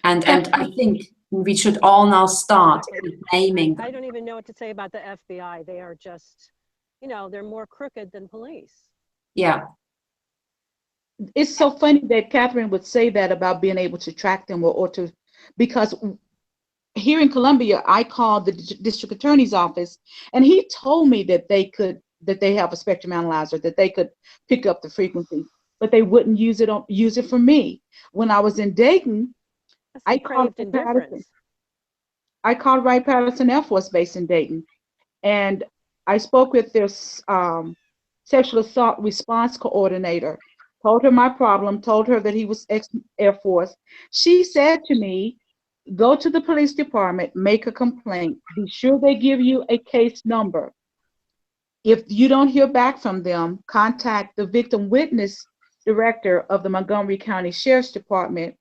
D: And I think we should all now start naming them.
B: I don't even know what to say about the FBI. They are just, you know, they're more crooked than police.
D: Yeah.
C: it's so funny that Catherine would say that about being able to track them or to, because here in Columbia, I called the district attorney's office and he told me that they have a spectrum analyzer, that they could pick up the frequency, but they wouldn't use it for me. When I was in Dayton, I called Wright-Patterson Air Force Base in Dayton, and I spoke with their sexual assault response coordinator, told her my problem, told her that he was ex-Air Force. She said to me, go to the police department, make a complaint, be sure they give you a case number. If you don't hear back from them, contact the victim witness director of the Montgomery County Sheriff's Department.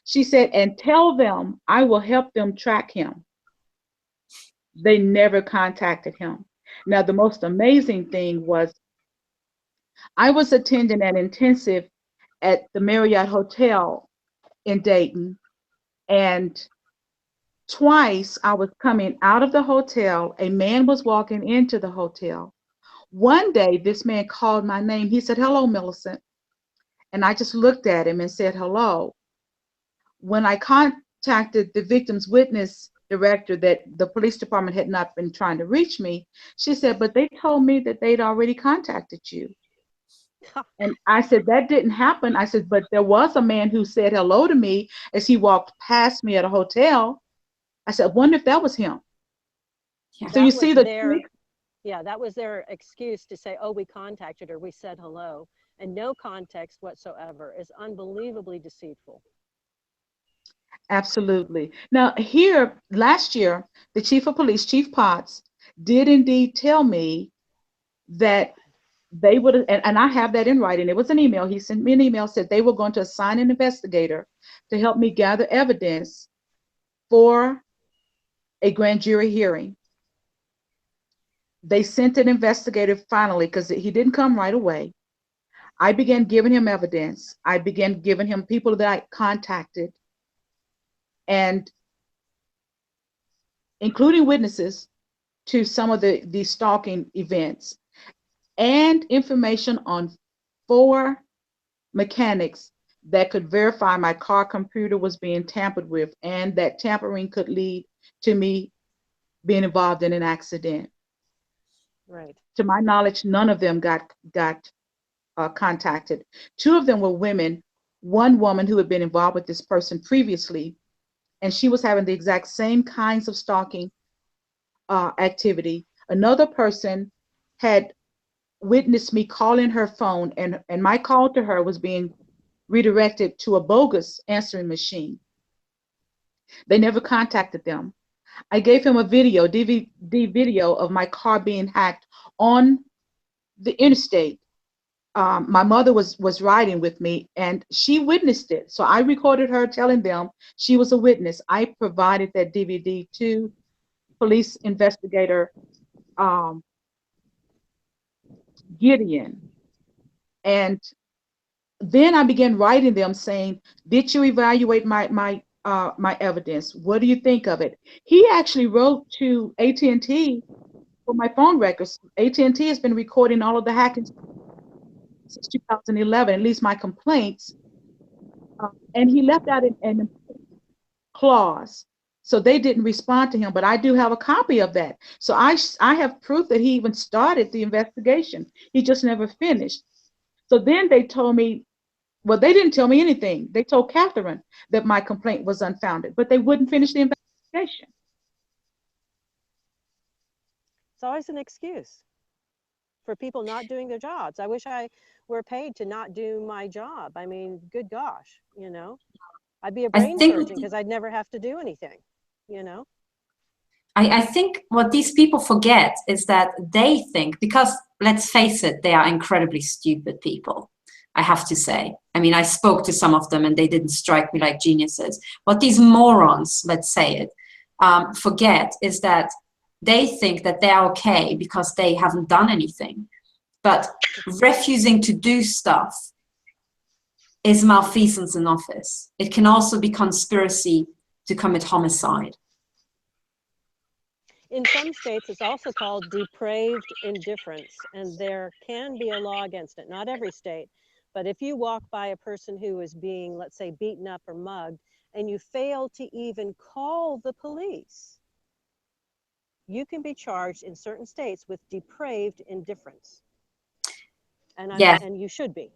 C: She said, and tell them I will help them track him. They never contacted him. Now, the most amazing thing was I was attending an intensive at the Marriott Hotel in Dayton, and twice I was coming out of the hotel, a man was walking into the hotel. One day, this man called my name. He said, hello, Millicent. And I just looked at him and said, hello. When I contacted the victim's witness director that the police department had not been trying to reach me, she said, but they told me that they'd already contacted you. And I said, that didn't happen. I said, but there was a man who said hello to me as he walked past me at a hotel. I said, I wonder if that was him.
D: Yeah.
C: So you see the
B: yeah, that was their excuse to say, oh, we contacted her, we said hello, and no context whatsoever is unbelievably deceitful.
C: Absolutely. Now here, last year, the chief of police, Chief Potts, did indeed tell me that they would, and I have that in writing. It was an email. He sent me an email, said they were going to assign an investigator to help me gather evidence for a grand jury hearing. They sent an investigator finally, because he didn't come right away. I began giving him evidence. I began giving him people that I contacted, and including witnesses to some of the stalking events, and information on 4 mechanics that could verify my car computer was being tampered with, and that tampering could lead to me being involved in an accident.
B: Right.
C: To my knowledge, none of them got contacted. 2 of them were women. One woman who had been involved with this person previously, and she was having the exact same kinds of stalking activity. Another person had witnessed me calling her phone, and my call to her was being redirected to a bogus answering machine. They never contacted them. I gave him a video, DVD video of my car being hacked on the interstate. My mother was riding with me and she witnessed it. So I recorded her telling them she was a witness. I provided that DVD to police investigator Gideon. And then I began writing them saying, did you evaluate my evidence? What do you think of it? He actually wrote to AT&T for my phone records. AT&T has been recording all of the hacking since 2011, at least my complaints. And he left out an clause. So they didn't respond to him, but I do have a copy of that. So I have proof that he even started the investigation. He just never finished. So then they told me, well, they didn't tell me anything. They told Catherine that my complaint was unfounded, but they wouldn't finish the investigation.
B: It's always an excuse for people not doing their jobs. I wish I were paid to not do my job. I mean, good gosh, you know, I'd be a brain surgeon because I'd never have to do anything, you know.
D: I think what these people forget is that they think, because let's face it, they are incredibly stupid people, I have to say. I mean, I spoke to some of them and they didn't strike me like geniuses. What these morons, let's say it, forget is that they think that they're okay because they haven't done anything. But refusing to do stuff is malfeasance in office. It can also be conspiracy to commit homicide.
B: In some states, it's also called depraved indifference, and there can be a law against it. Not every state, But if you walk by a person who is being, let's say, beaten up or mugged, and you fail to even call the police, you can be charged in certain states with depraved indifference. And,
D: Yeah.
B: and you should be.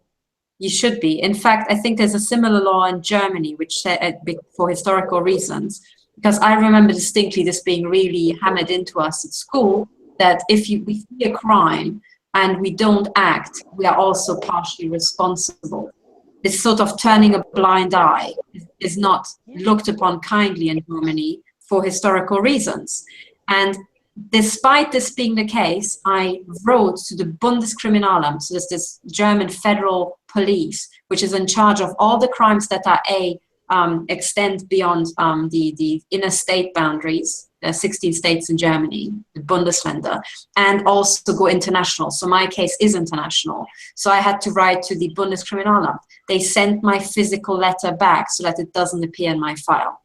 D: You should be. In fact, I think there's a similar law in Germany, which said, for historical reasons, because I remember distinctly this being really hammered into us at school, that if we see a crime and we don't act, we are also partially responsible. This sort of turning a blind eye is not looked upon kindly in Germany for historical reasons. And despite this being the case, I wrote to the Bundeskriminalamt, so there's this German federal police, which is in charge of all the crimes that are extend beyond the inner state boundaries. There are 16 states in Germany, the Bundesländer, and also go international. So my case is international. So I had to write to the Bundeskriminalamt. They sent my physical letter back so that it doesn't appear in my file.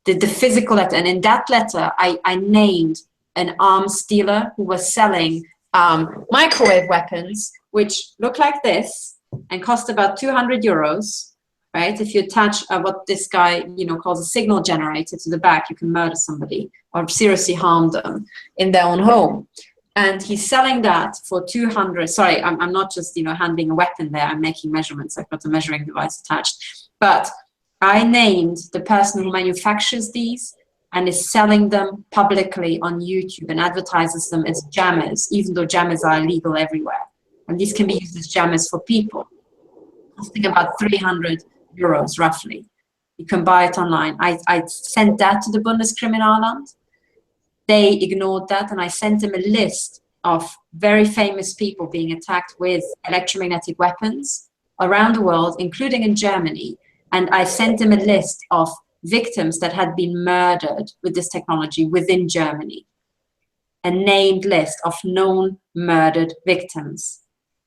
D: The physical letter, and in that letter, I named an arms dealer who was selling microwave weapons, which look like this and cost about 200 euros, right? If you attach what this guy, calls a signal generator to the back, you can murder somebody or seriously harm them in their own home. And he's selling that for 200. Sorry, I'm not just, handling a weapon there. I'm making measurements. I've got a measuring device attached. But I named the person who manufactures these and is selling them publicly on YouTube and advertises them as jammers, even though jammers are illegal everywhere. And these can be used as jammers for people. Costing about 300 euros roughly. You can buy it online. I sent that to the Bundeskriminalamt. They ignored that, and I sent them a list of very famous people being attacked with electromagnetic weapons around the world, including in Germany. And I sent them a list of victims that had been murdered with this technology within Germany. A named list of known murdered victims.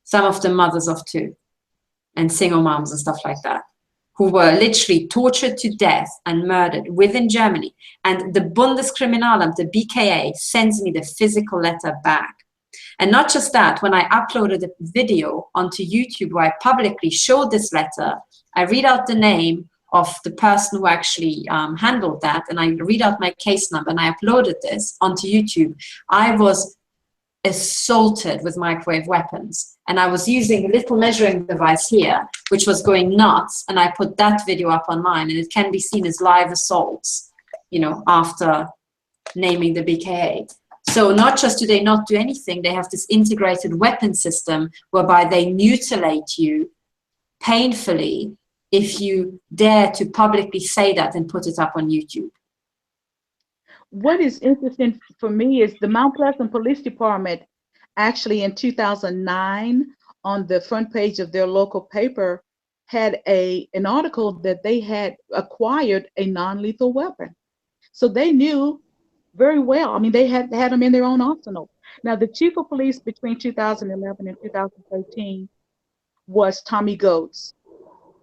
D: Some of them mothers of two and single moms and stuff like that, who were literally tortured to death and murdered within Germany. And the Bundeskriminalamt, the BKA, sends me the physical letter back. And not just that, when I uploaded a video onto YouTube where I publicly showed this letter, I read out the name of the person who actually handled that, and I read out my case number, and I uploaded this onto YouTube. I was assaulted with microwave weapons, and I was using a little measuring device here, which was going nuts, and I put that video up online, and it can be seen as live assaults, after naming the BKA. So not just do they not do anything, they have this integrated weapon system whereby they mutilate you painfully if you dare to publicly say that and put it up on YouTube.
C: What is interesting for me is the Mount Pleasant Police Department actually in 2009 on the front page of their local paper had an article that they had acquired a non-lethal weapon. So they knew very well. I mean, they had them in their own arsenal. Now, the chief of police between 2011 and 2013 was Tommy Goetz.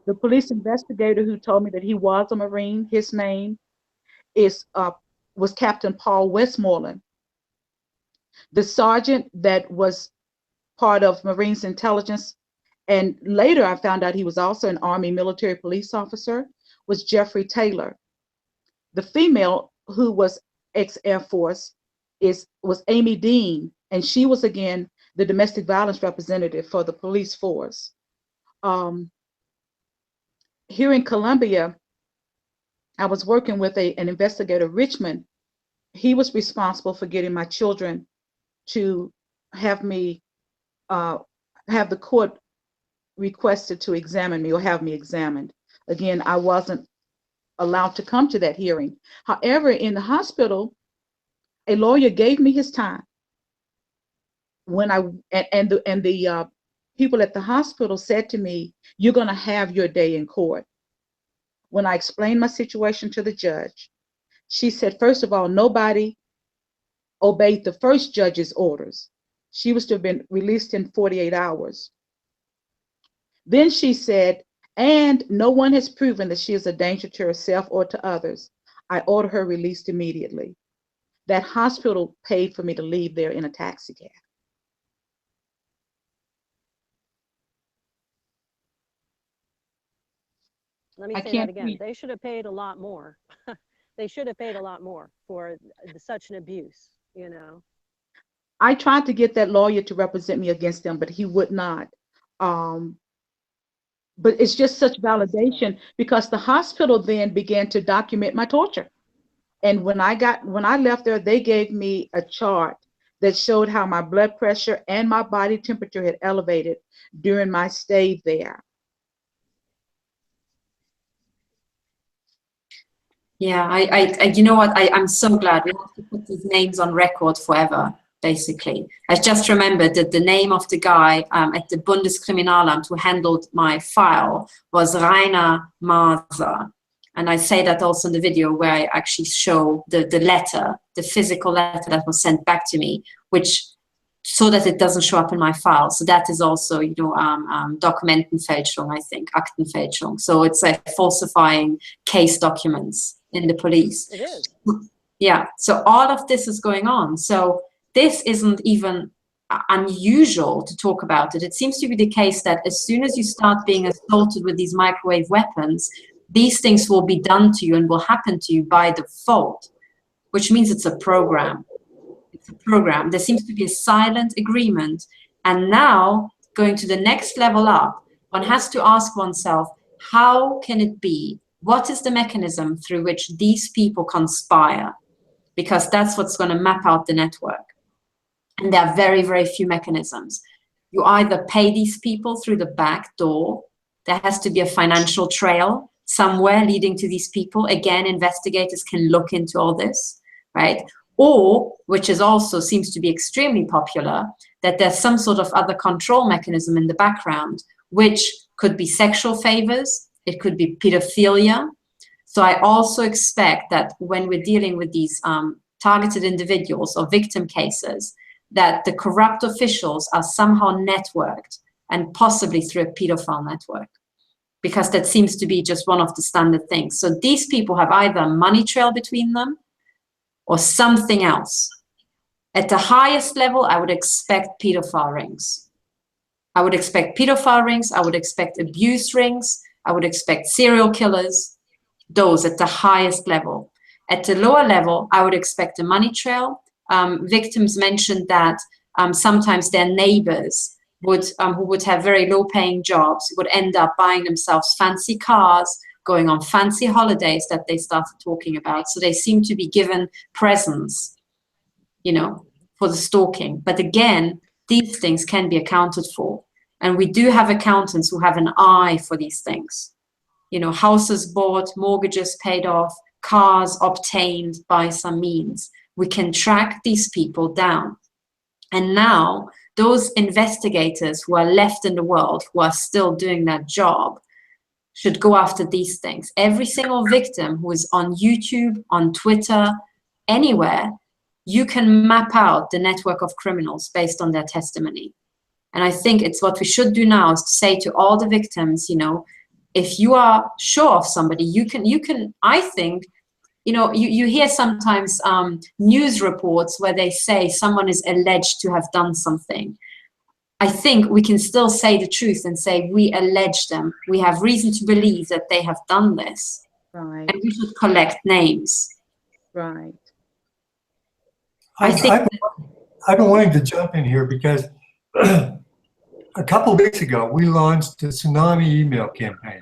C: The police investigator who told me that he was a Marine, his name was Captain Paul Westmoreland. The sergeant that was part of Marines intelligence, and later I found out he was also an Army military police officer, was Jeffrey Taylor. The female who was ex-Air Force was Amy Dean, and she was again the domestic violence representative for the police force. Here in Columbia, I was working with an investigator, Richmond. He was responsible for getting my children to have me, have the court requested to examine me or have me examined. Again, I wasn't allowed to come to that hearing. However, in the hospital, a lawyer gave me his time. When the people at the hospital said to me, "You're going to have your day in court." When I explained my situation to the judge, she said, first of all, nobody obeyed the first judge's orders. She was to have been released in 48 hours. Then she said, and no one has proven that she is a danger to herself or to others. I order her released immediately. That hospital paid for me to leave there in a taxi cab.
B: Let me
C: I
B: say that
C: can't
B: again.
C: read.
B: They should have paid a lot more. They should have paid a lot more for such an abuse, you know.
C: I tried to get that lawyer to represent me against them, but he would not. But it's just such validation because the hospital then began to document my torture. And when I left there, they gave me a chart that showed how my blood pressure and my body temperature had elevated during my stay there.
D: Yeah, I you know what? I'm so glad we have to put these names on record forever, basically. I just remembered that the name of the guy at the Bundeskriminalamt who handled my file was Rainer Maser. And I say that also in the video where I actually show the letter, the physical letter that was sent back to me, which so that it doesn't show up in my file. So that is also, you know, Dokumentenfälschung, I think, Aktenfälschung. So it's like falsifying case documents in the police.
B: It is.
D: Yeah, so all of this is going on. So this isn't even unusual to talk about it. It seems to be the case that as soon as you start being assaulted with these microwave weapons, these things will be done to you and will happen to you by default, which means it's a program. It's a program. There seems to be a silent agreement. And now, going to the next level up, one has to ask oneself, how can it be? What is the mechanism through which these people conspire? Because that's what's going to map out the network. And there are very, very few mechanisms. You either pay these people through the back door. There has to be a financial trail somewhere leading to these people. Again, investigators can look into all this, right? Or, which is also seems to be extremely popular, that there's some sort of other control mechanism in the background, which could be sexual favors, it could be pedophilia. So I also expect that when we're dealing with these targeted individuals or victim cases, that the corrupt officials are somehow networked and possibly through a pedophile network, because that seems to be just one of the standard things. So these people have either a money trail between them or something else. At the highest level, I would expect pedophile rings. I would expect pedophile rings, I would expect abuse rings, I would expect serial killers, those at the highest level. At the lower level, I would expect a money trail. Victims mentioned that sometimes their neighbors would, who would have very low-paying jobs, would end up buying themselves fancy cars, going on fancy holidays that they started talking about. So they seem to be given presents, you know, for the stalking. But again, these things can be accounted for. And we do have accountants who have an eye for these things. You know, houses bought, mortgages paid off, cars obtained by some means. We can track these people down. And now those investigators who are left in the world, who are still doing that job, should go after these things. Every single victim who is on YouTube, on Twitter, anywhere, you can map out the network of criminals based on their testimony. And I think it's what we should do now is to say to all the victims, you know, if you are sure of somebody, you can, I think, you know, you hear sometimes news reports where they say someone is alleged to have done something. I think we can still say the truth and say we allege them. We have reason to believe that they have done this.
C: Right.
D: And we should collect names.
C: Right.
A: I've been wanting to jump in here because a couple of weeks ago, we launched the Tsunami email campaign.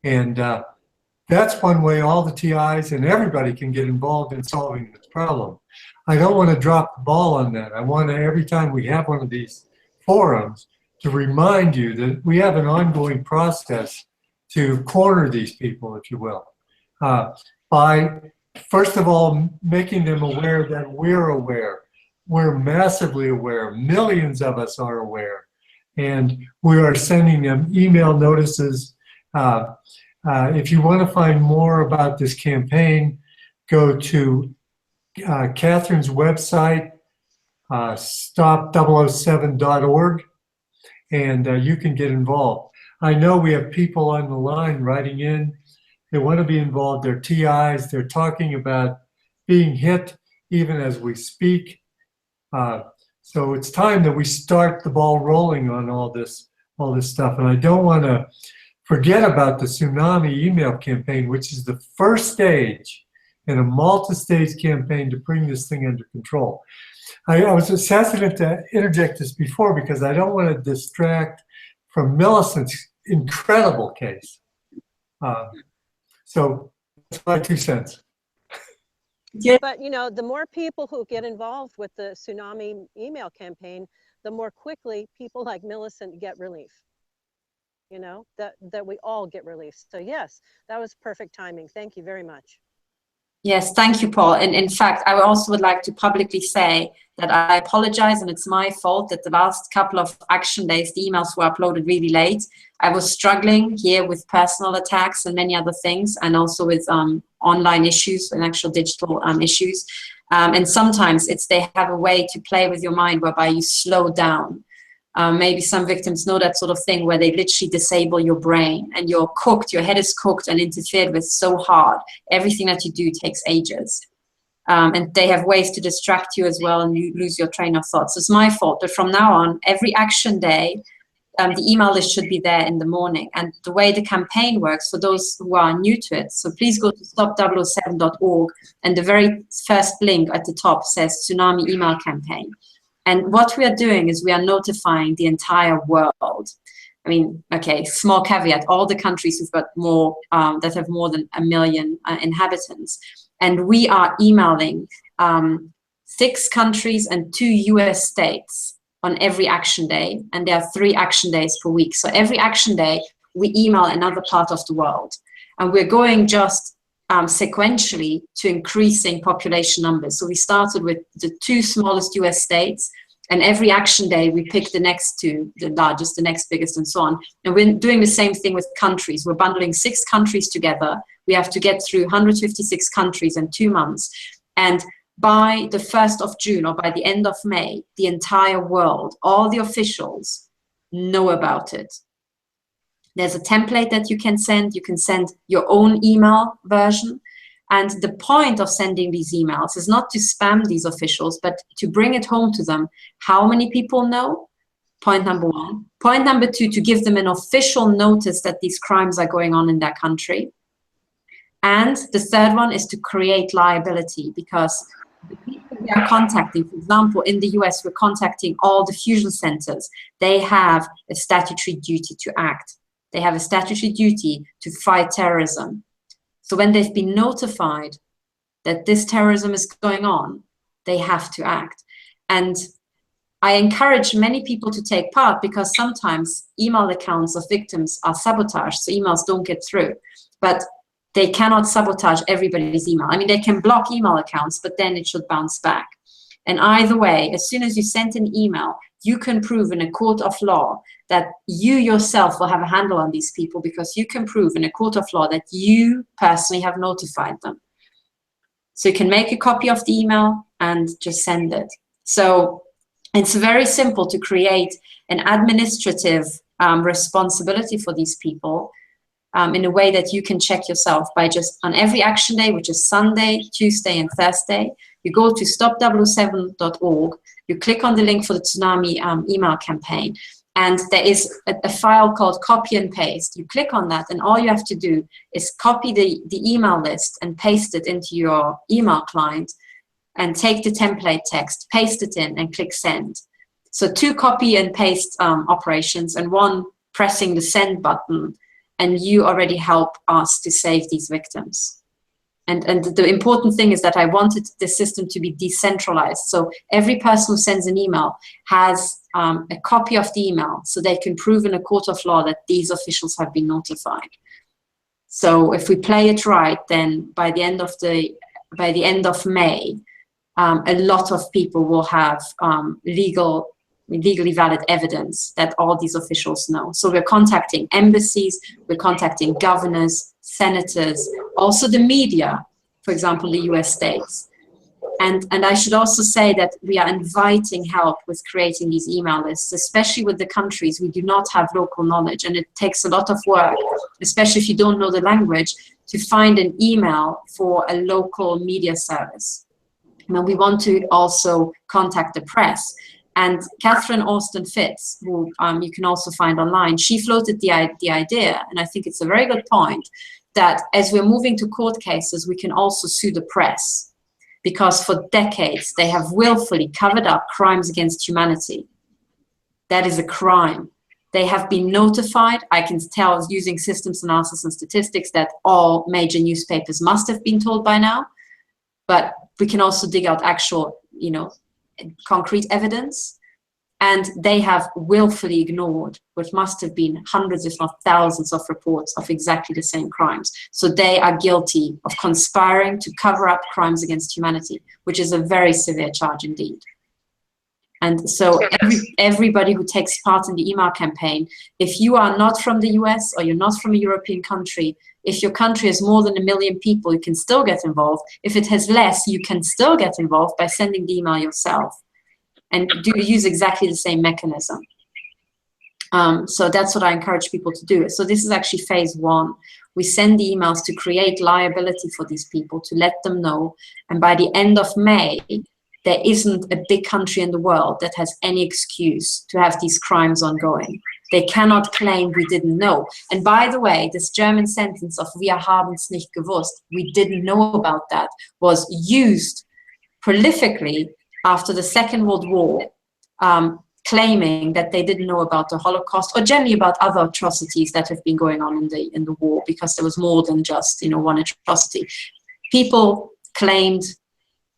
A: And that's one way all the TIs and everybody can get involved in solving this problem. I don't want to drop the ball on that. I want to, every time we have one of these forums, to remind you that we have an ongoing process to corner these people, if you will, by, first of all, making them aware that we're aware. We're massively aware. Millions of us are aware. And we are sending them email notices. If you want to find more about this campaign, go to Catherine's website, stop007.org, and you can get involved. I know we have people on the line writing in. They want to be involved. They're TIs. They're talking about being hit even as we speak. So it's time that we start the ball rolling on all this stuff. And I don't want to forget about the Tsunami email campaign, which is the first stage in a multi-stage campaign to bring this thing under control. I was hesitant to interject this before because I don't want to distract from Millicent's incredible case. So that's my 2 cents.
B: But you know, the more people who get involved with the Tsunami email campaign, the more quickly people like Millicent get relief. You know, that we all get relief. So yes, that was perfect timing. Thank you very much.
D: Yes, thank you, Paul. And in fact, I also would like to publicly say that I apologize, and it's my fault that the last couple of action days, the emails were uploaded really late. I was struggling here with personal attacks and many other things, and also with online issues and actual digital issues. And sometimes they have a way to play with your mind whereby you slow down. Maybe some victims know that sort of thing where they literally disable your brain and you're cooked, your head is cooked and interfered with so hard. Everything that you do takes ages. And they have ways to distract you as well and you lose your train of thought. So it's my fault, but from now on, every action day, the email list should be there in the morning. And the way the campaign works, for those who are new to it, so please go to stop007.org and the very first link at the top says Tsunami email campaign. And what we are doing is we are notifying the entire world. I mean, okay, small caveat, all the countries who've got more, that have more than 1 million inhabitants. And we are emailing 6 countries and 2 US states on every action day. And there are 3 action days per week. So every action day, we email another part of the world. And we're going just sequentially to increasing population numbers. So we started with the 2 smallest US states, and every action day we pick the next 2, the largest, the next biggest, and so on. And we're doing the same thing with countries. We're bundling 6 countries together. We have to get through 156 countries in 2 months. And by the 1st of June or by the end of May, the entire world, all the officials know about it. There's a template that you can send. You can send your own email version. And the point of sending these emails is not to spam these officials, but to bring it home to them. How many people know? Point number 1. Point number 2, to give them an official notice that these crimes are going on in their country. And the third one is to create liability, because the people we are contacting, for example, in the US, we're contacting all the fusion centers. They have a statutory duty to act. They have a statutory duty to fight terrorism. So when they've been notified that this terrorism is going on, they have to act. And I encourage many people to take part, because sometimes email accounts of victims are sabotaged, so emails don't get through. But they cannot sabotage everybody's email. I mean, they can block email accounts, but then it should bounce back. And either way, as soon as you send an email, you can prove in a court of law that you yourself will have a handle on these people, because you can prove in a court of law that you personally have notified them. So you can make a copy of the email and just send it. So it's very simple to create an administrative responsibility for these people in a way that you can check yourself by just on every action day, which is Sunday, Tuesday, and Thursday, you go to stop007.org, you click on the link for the Tsunami email campaign, and there is a file called copy and paste. You click on that, and all you have to do is copy the email list and paste it into your email client, and take the template text, paste it in, and click send. So 2 copy and paste operations, and 1 pressing the send button, and you already help us to save these victims. And the important thing is that I wanted the system to be decentralized. So every person who sends an email has a copy of the email, so they can prove in a court of law that these officials have been notified. So if we play it right, then by the end of May, a lot of people will have legally valid evidence that all these officials know. So we're contacting embassies, we're contacting governors, senators, also the media, for example, the US states. And I should also say that we are inviting help with creating these email lists, especially with the countries we do not have local knowledge. And it takes a lot of work, especially if you don't know the language, to find an email for a local media service. Now we want to also contact the press. And Catherine Austin Fitz, who you can also find online, she floated the idea, and I think it's a very good point, that as we're moving to court cases, we can also sue the press, because for decades they have willfully covered up crimes against humanity. That is a crime. They have been notified. I can tell using systems analysis and statistics that all major newspapers must have been told by now, but we can also dig out actual, you know, concrete evidence. And they have willfully ignored what must have been hundreds, if not thousands, of reports of exactly the same crimes. So they are guilty of conspiring to cover up crimes against humanity, which is a very severe charge indeed. And so everybody who takes part in the email campaign, if you are not from the US or you're not from a European country, if your country has more than 1 million people, you can still get involved. If it has less, you can still get involved by sending the email yourself. And do use exactly the same mechanism. So that's what I encourage people to do. So this is actually phase 1. We send the emails to create liability for these people, to let them know. And by the end of May, there isn't a big country in the world that has any excuse to have these crimes ongoing. They cannot claim we didn't know. And by the way, this German sentence of "Wir haben's nicht gewusst," we didn't know about that, was used prolifically after the Second World War, claiming that they didn't know about the Holocaust, or generally about other atrocities that have been going on in the war, because there was more than just, you know, one atrocity. People claimed,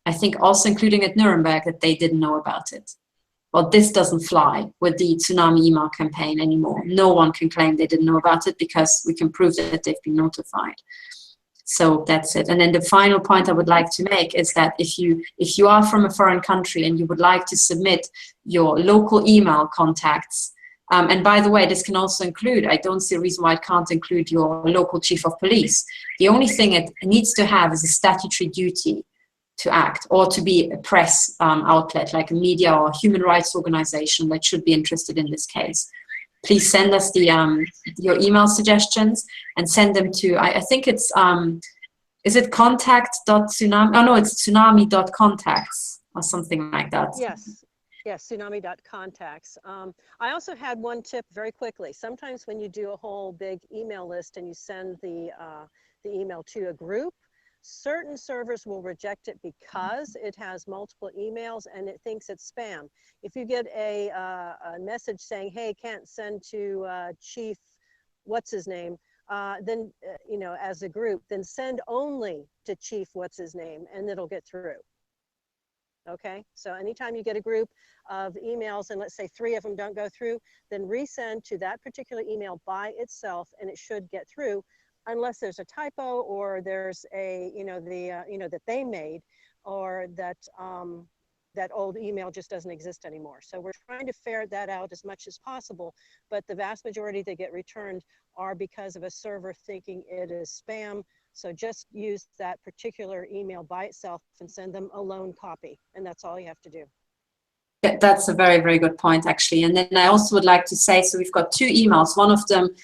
D: I think also including at Nuremberg, that they didn't know about it. Well, this doesn't fly with the Tsunami email campaign anymore. No one can claim they didn't know about it, because we can prove that they've been notified. So that's it. And then the final point I would like to make is that if you are from a foreign country and you would like to submit your local email contacts, and by the way, this can also include, I don't see a reason why it can't include your local chief of police. The only thing it needs to have is a statutory duty to act, or to be a press outlet, like a media or human rights organization that should be interested in this case. Please send us the your email suggestions, and send them to, I think it's, is it contact.tsunami? Oh no, it's tsunami.contacts or something like that.
B: Yes, yes, tsunami.contacts. I also had one tip very quickly. Sometimes when you do a whole big email list and you send the email to a group, certain servers will reject it because it has multiple emails and it thinks it's spam. If you get a message saying, hey, can't send to Chief, what's his name, then, you know, as a group, then send only to Chief, what's his name, and it'll get through. Okay, so anytime you get a group of emails and let's say 3 of them don't go through, then resend to that particular email by itself and it should get through, unless there's a typo or there's a, you know, that they made, or that that old email just doesn't exist anymore. So we're trying to ferret that out as much as possible, but the vast majority that get returned are because of a server thinking it is spam. So just use that particular email by itself and send them a lone copy, and that's all you have to do.
D: That's a very, very good point, actually. And then I also would like to say, so we've got 2 emails. One of them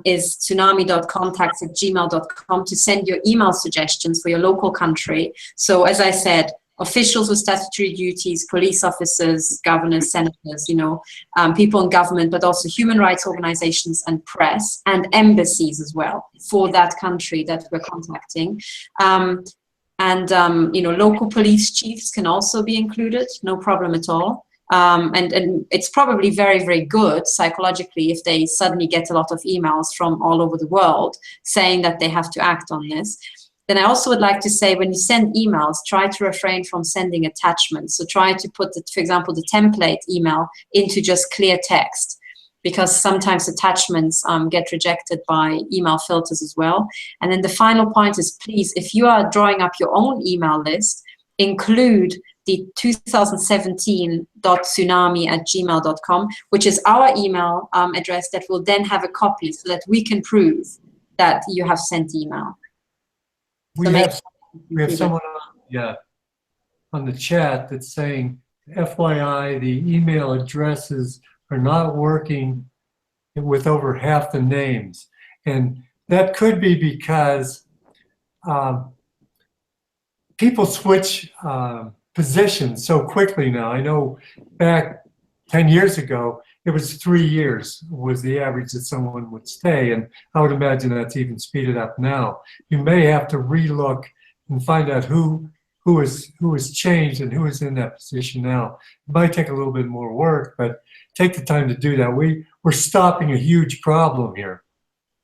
D: is tsunami.contacts@gmail.com to send your email suggestions for your local country. So as I said, officials with statutory duties, police officers, governors, senators, you know, people in government, but also human rights organizations and press, and embassies as well for that country that we're contacting. You know, local police chiefs can also be included, no problem at all. And it's probably very, very good psychologically if they suddenly get a lot of emails from all over the world saying that they have to act on this. Then I also would like to say, when you send emails, try to refrain from sending attachments. So try to put, for example, the template email into just clear text, because sometimes attachments get rejected by email filters as well. And then the final point is, please, if you are drawing up your own email list, include the 2017.tsunami@gmail.com, which is our email address that will then have a copy so that we can prove that you have sent email.
A: We have someone on the chat that's saying, FYI, the email addresses are not working with over half the names. And that could be because people switch positions so quickly now. I know back 10 years ago, it was 3 years was the average that someone would stay, and I would imagine that's even speeded up now. You may have to relook and find out who has changed and who is in that position now. It might take a little bit more work, but take the time to do that. We're stopping a huge problem here,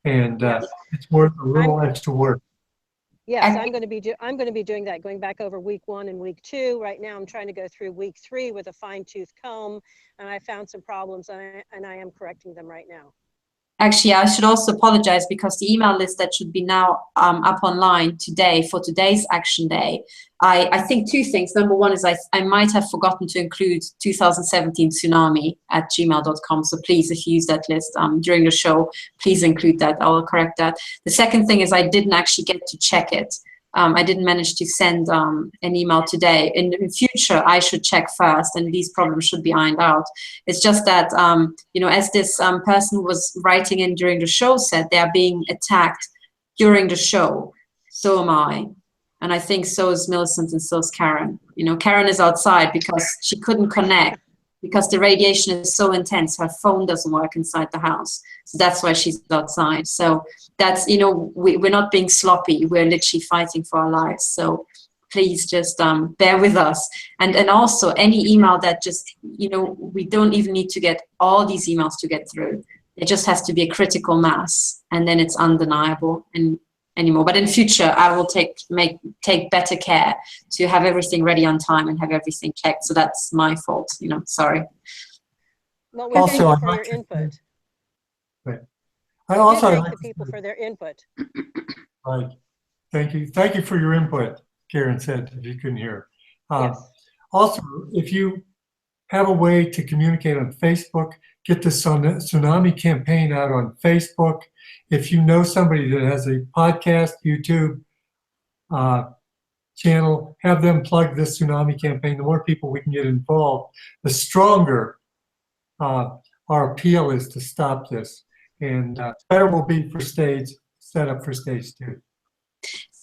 A: and it's worth a little extra work.
B: Yes, I'm going to be doing that, going back over week 1 and week 2. Right now, I'm trying to go through week 3 with a fine-tooth comb, and I found some problems, and I am correcting them right now.
D: Actually, I should also apologize because the email list that should be now up online today for today's action day, I think 2 things. Number one is I might have forgotten to include 2017 Tsunami at gmail.com. So please, if you use that list during the show, please include that. I will correct that. The second thing is I didn't actually get to check it. I didn't manage to send an email today. In the future, I should check first, and these problems should be ironed out. It's just that, you know, as this person who was writing in during the show said, they are being attacked during the show. So am I. And I think so is Millicent and so is Karen. You know, Karen is outside because she couldn't connect because the radiation is so intense. Her phone doesn't work inside the house. So that's why she's outside. So that's, you know, we're not being sloppy. We're literally fighting for our lives. So please just bear with us. And also any email that just, you know, we don't even need to get all these emails to get through. It just has to be a critical mass, and then it's undeniable and anymore. But in future, I will take better care to have everything ready on time and have everything checked. So that's my fault, you know, sorry.
B: Well, we thank you for your input.
A: Right. I also
B: thank the people for their input.
A: Right. Thank you. Thank you for your input, Karen said, if you couldn't hear.
B: Yes.
A: Also, if you have a way to communicate on Facebook, get the Tsunami campaign out on Facebook. If you know somebody that has a podcast, YouTube channel, have them plug this Tsunami campaign. The more people we can get involved, the stronger our appeal is to stop this. And better will be for set up for stage 2.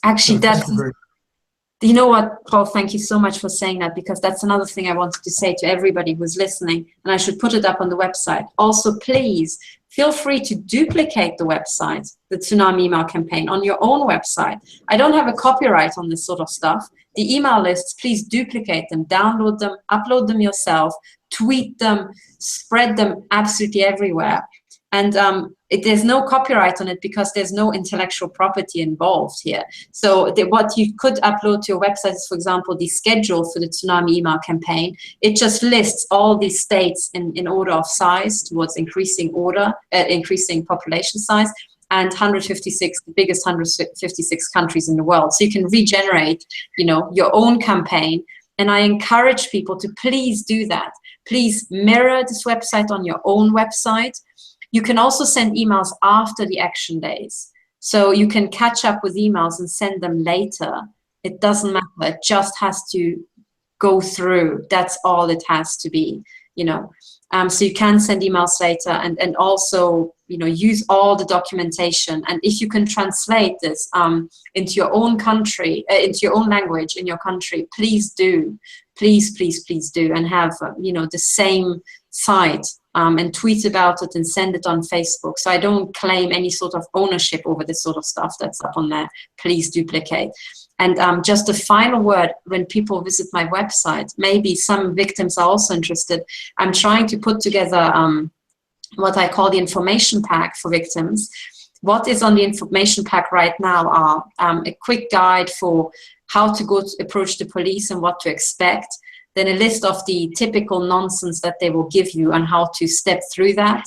D: Actually,
A: So
D: that's, you know what, Paul, thank you so much for saying that, because that's another thing I wanted to say to everybody who's listening, and I should put it up on the website. Also, please feel free to duplicate the website, the Tsunami email campaign, on your own website. I don't have a copyright on this sort of stuff. The email lists, please duplicate them, download them, upload them yourself, tweet them, spread them absolutely everywhere. And there's no copyright on it because there's no intellectual property involved here. So what you could upload to your website is, for example, the schedule for the Tsunami email campaign. It just lists all these states in order of size towards increasing population size, and 156, the biggest 156 countries in the world. So you can regenerate, you know, your own campaign. And I encourage people to please do that. Please mirror this website on your own website. You can also send emails after the action days. So you can catch up with emails and send them later. It doesn't matter. It just has to go through. That's all it has to be, you know. So you can send emails later, and also, you know, use all the documentation. And if you can translate this into your own country, into your own language in your country, please do. Please, please, please do. And have, you know, the same site. And tweet about it and send it on Facebook. So I don't claim any sort of ownership over this sort of stuff that's up on there. Please duplicate. And just a final word, when people visit my website, maybe some victims are also interested. I'm trying to put together what I call the information pack for victims. What is on the information pack right now are a quick guide for how to approach the police and what to expect. Then a list of the typical nonsense that they will give you and how to step through that.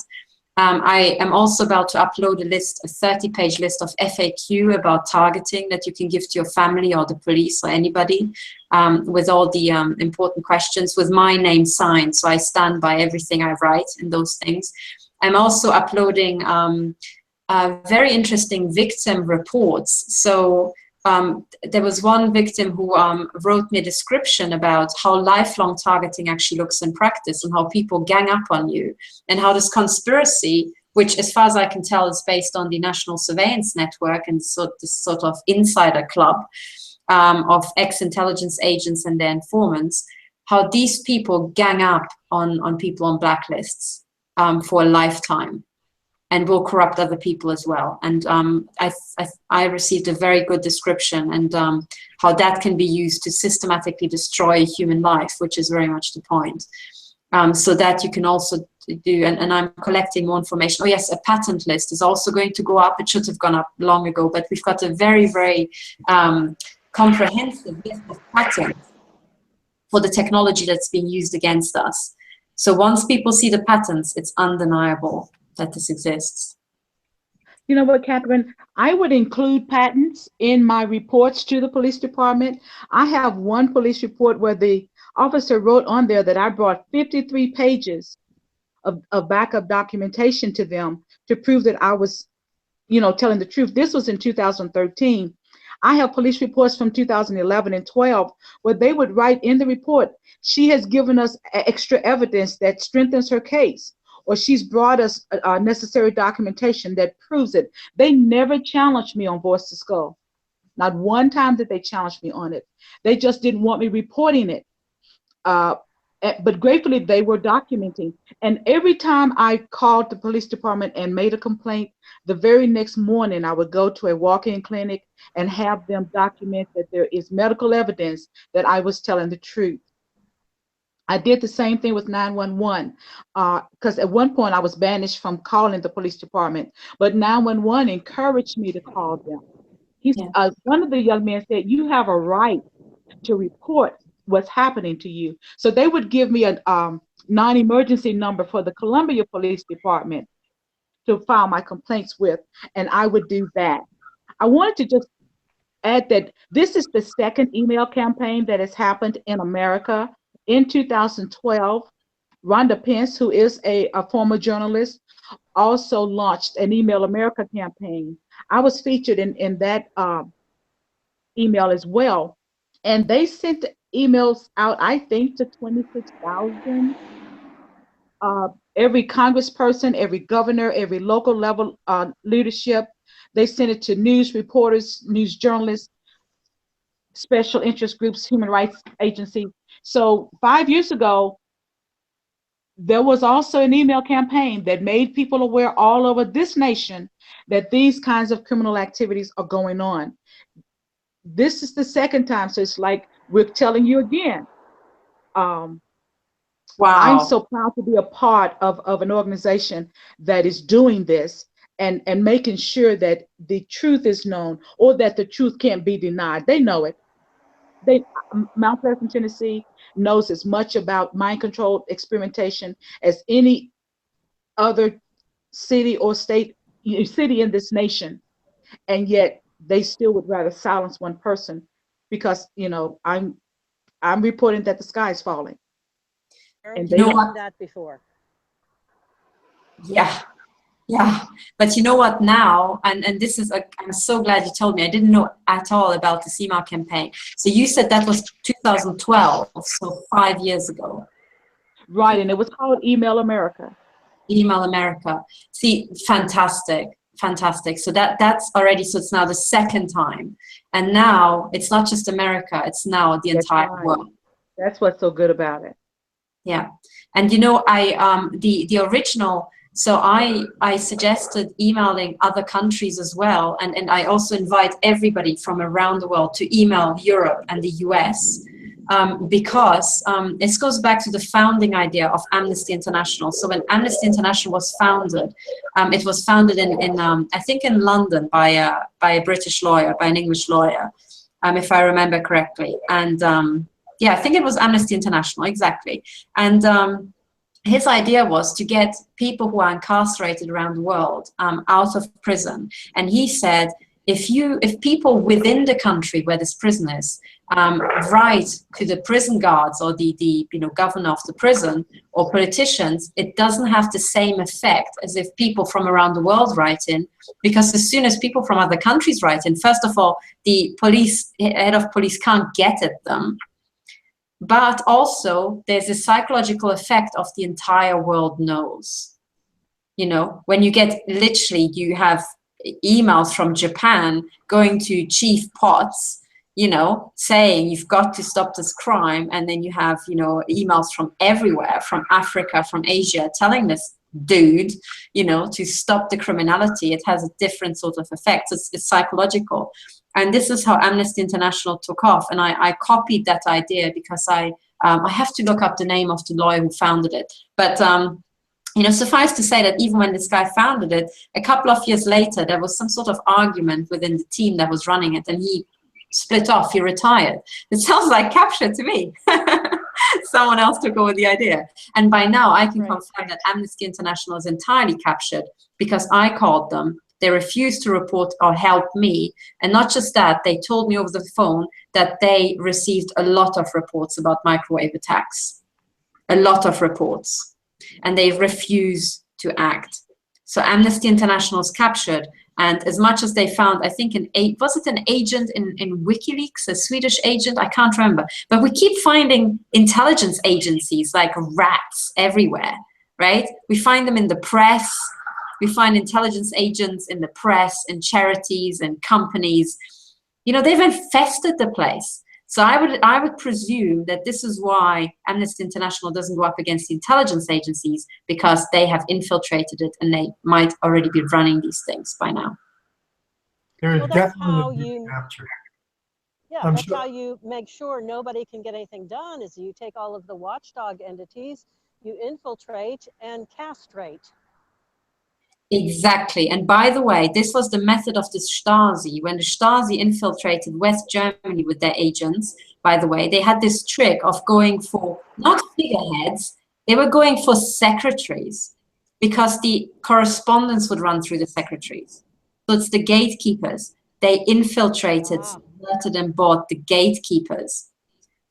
D: I am also about to upload a 30-page list of FAQ about targeting that you can give to your family or the police or anybody, with all the important questions with my name signed. So I stand by everything I write in those things. I'm also uploading very interesting victim reports. So there was one victim who wrote me a description about how lifelong targeting actually looks in practice and how people gang up on you, and how this conspiracy, which as far as I can tell is based on the National Surveillance Network and this sort of insider club, of ex-intelligence agents and their informants, how these people gang up on people on blacklists for a lifetime, and will corrupt other people as well. And I received a very good description, and how that can be used to systematically destroy human life, which is very much the point. So that you can also do, and I'm collecting more information. Oh yes, a patent list is also going to go up. It should have gone up long ago, but we've got a very, very comprehensive list of patents for the technology that's being used against us. So once people see the patents, it's undeniable that this exists.
C: You know what, Catherine? I would include patents in my reports to the police department. I have one police report where the officer wrote on there that I brought 53 pages of backup documentation to them to prove that I was, you know, telling the truth. This was in 2013. I have police reports from 2011 and 12 where they would write in the report, she has given us extra evidence that strengthens her case, or she's brought us necessary documentation that proves it. They never challenged me on Voice to Skull. Not one time did they challenge me on it. They just didn't want me reporting it. But gratefully, they were documenting. And every time I called the police department and made a complaint, the very next morning, I would go to a walk-in clinic and have them document that there is medical evidence that I was telling the truth. I did the same thing with 911, because at one point I was banished from calling the police department, but 911 encouraged me to call them. One of the young men said, you have a right to report what's happening to you. So they would give me a non-emergency number for the Columbia Police Department to file my complaints with, and I would do that. I wanted to just add that this is the second email campaign that has happened in America. In 2012, Rhonda Pence, who is a former journalist, also launched an Email America campaign. I was featured in that email as well. And they sent emails out, I think, to 26,000. Every congressperson, every governor, every local level leadership. They sent it to news reporters, news journalists, special interest groups, human rights agencies. So 5 years ago, there was also an email campaign that made people aware all over this nation that these kinds of criminal activities are going on. This is the second time, so it's like we're telling you again.
D: Wow.
C: I'm so proud to be a part of an organization that is doing this and making sure that the truth is known, or that the truth can't be denied. They know it. Mount Pleasant, Tennessee knows as much about mind-controlled experimentation as any other city or city in this nation, and yet they still would rather silence one person because, you know, I'm reporting that the sky is falling.
B: And they done that before.
D: Yeah. But you know what now, and this is, I'm so glad you told me, I didn't know at all about the email campaign. So you said that was 2012, so 5 years ago.
C: Right, and it was called Email America. Email
D: America. See, fantastic. So that's already, so it's now the second time. And now it's not just America, it's now the entire world.
C: That's what's so good about it.
D: Yeah. And you know, the original, so I suggested emailing other countries as well, and I also invite everybody from around the world to email Europe and the US, because this goes back to the founding idea of Amnesty International. So when Amnesty International was founded, it was founded in I think in London by a British lawyer, by an English lawyer, if I remember correctly. And yeah, I think it was Amnesty International, exactly. And his idea was to get people who are incarcerated around the world out of prison. And he said, if people within the country where this prison is write to the prison guards or the governor of the prison or politicians, it doesn't have the same effect as if people from around the world write in, because as soon as people from other countries write in, first of all, the head of police can't get at them. But also, there's a psychological effect of the entire world knows. You know, when you get, literally, you have emails from Japan going to Chief Potts, you know, saying you've got to stop this crime, and then you have, you know, emails from everywhere, from Africa, from Asia, telling this dude, you know, to stop the criminality, it has a different sort of effect. It's psychological. And this is how Amnesty International took off. And I copied that idea because I have to look up the name of the lawyer who founded it. But, you know, suffice to say that even when this guy founded it, a couple of years later, there was some sort of argument within the team that was running it, and he split off, he retired. It sounds like capture to me. Someone else took over the idea. And by now I can confirm that Amnesty International is entirely captured, because I called them. They refused to report or help me. And not just that, they told me over the phone that they received a lot of reports about microwave attacks. A lot of reports. And they refuse to act. So Amnesty International is captured. And as much as they found, I think, was it an agent in WikiLeaks, a Swedish agent? I can't remember. But we keep finding intelligence agencies like rats everywhere, right? We find them in the press. We find intelligence agents in the press, in charities and companies. You know, they've infested the place. So I would presume that this is why Amnesty International doesn't go up against the intelligence agencies, because they have infiltrated it and they might already be running these things by now.
A: There
B: Well,
A: is
B: that's how
A: definitely
B: you,
A: capture.
B: yeah,
A: I'm
B: that's
A: sure.
B: how you make sure nobody can get anything done, is you take all of the watchdog entities, you infiltrate and castrate.
D: Exactly. And by the way, this was the method of the Stasi. When the Stasi infiltrated West Germany with their agents, by the way, they had this trick of going for not figureheads, they were going for secretaries, because the correspondence would run through the secretaries. So it's the gatekeepers. They infiltrated, subverted and bought the gatekeepers.